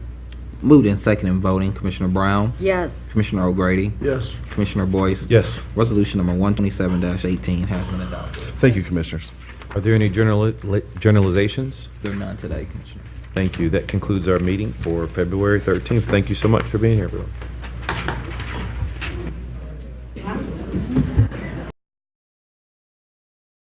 Moved and seconded voting, Commissioner Brown, Yes. Commissioner O'Grady, Yes. Commissioner Boyce. Yes. Resolution number 127-18 has been adopted. Thank you, Commissioners. Are there any generalizations? There are none today, Commissioner. Thank you. That concludes our meeting for February 13th. Thank you so much for being here, everyone.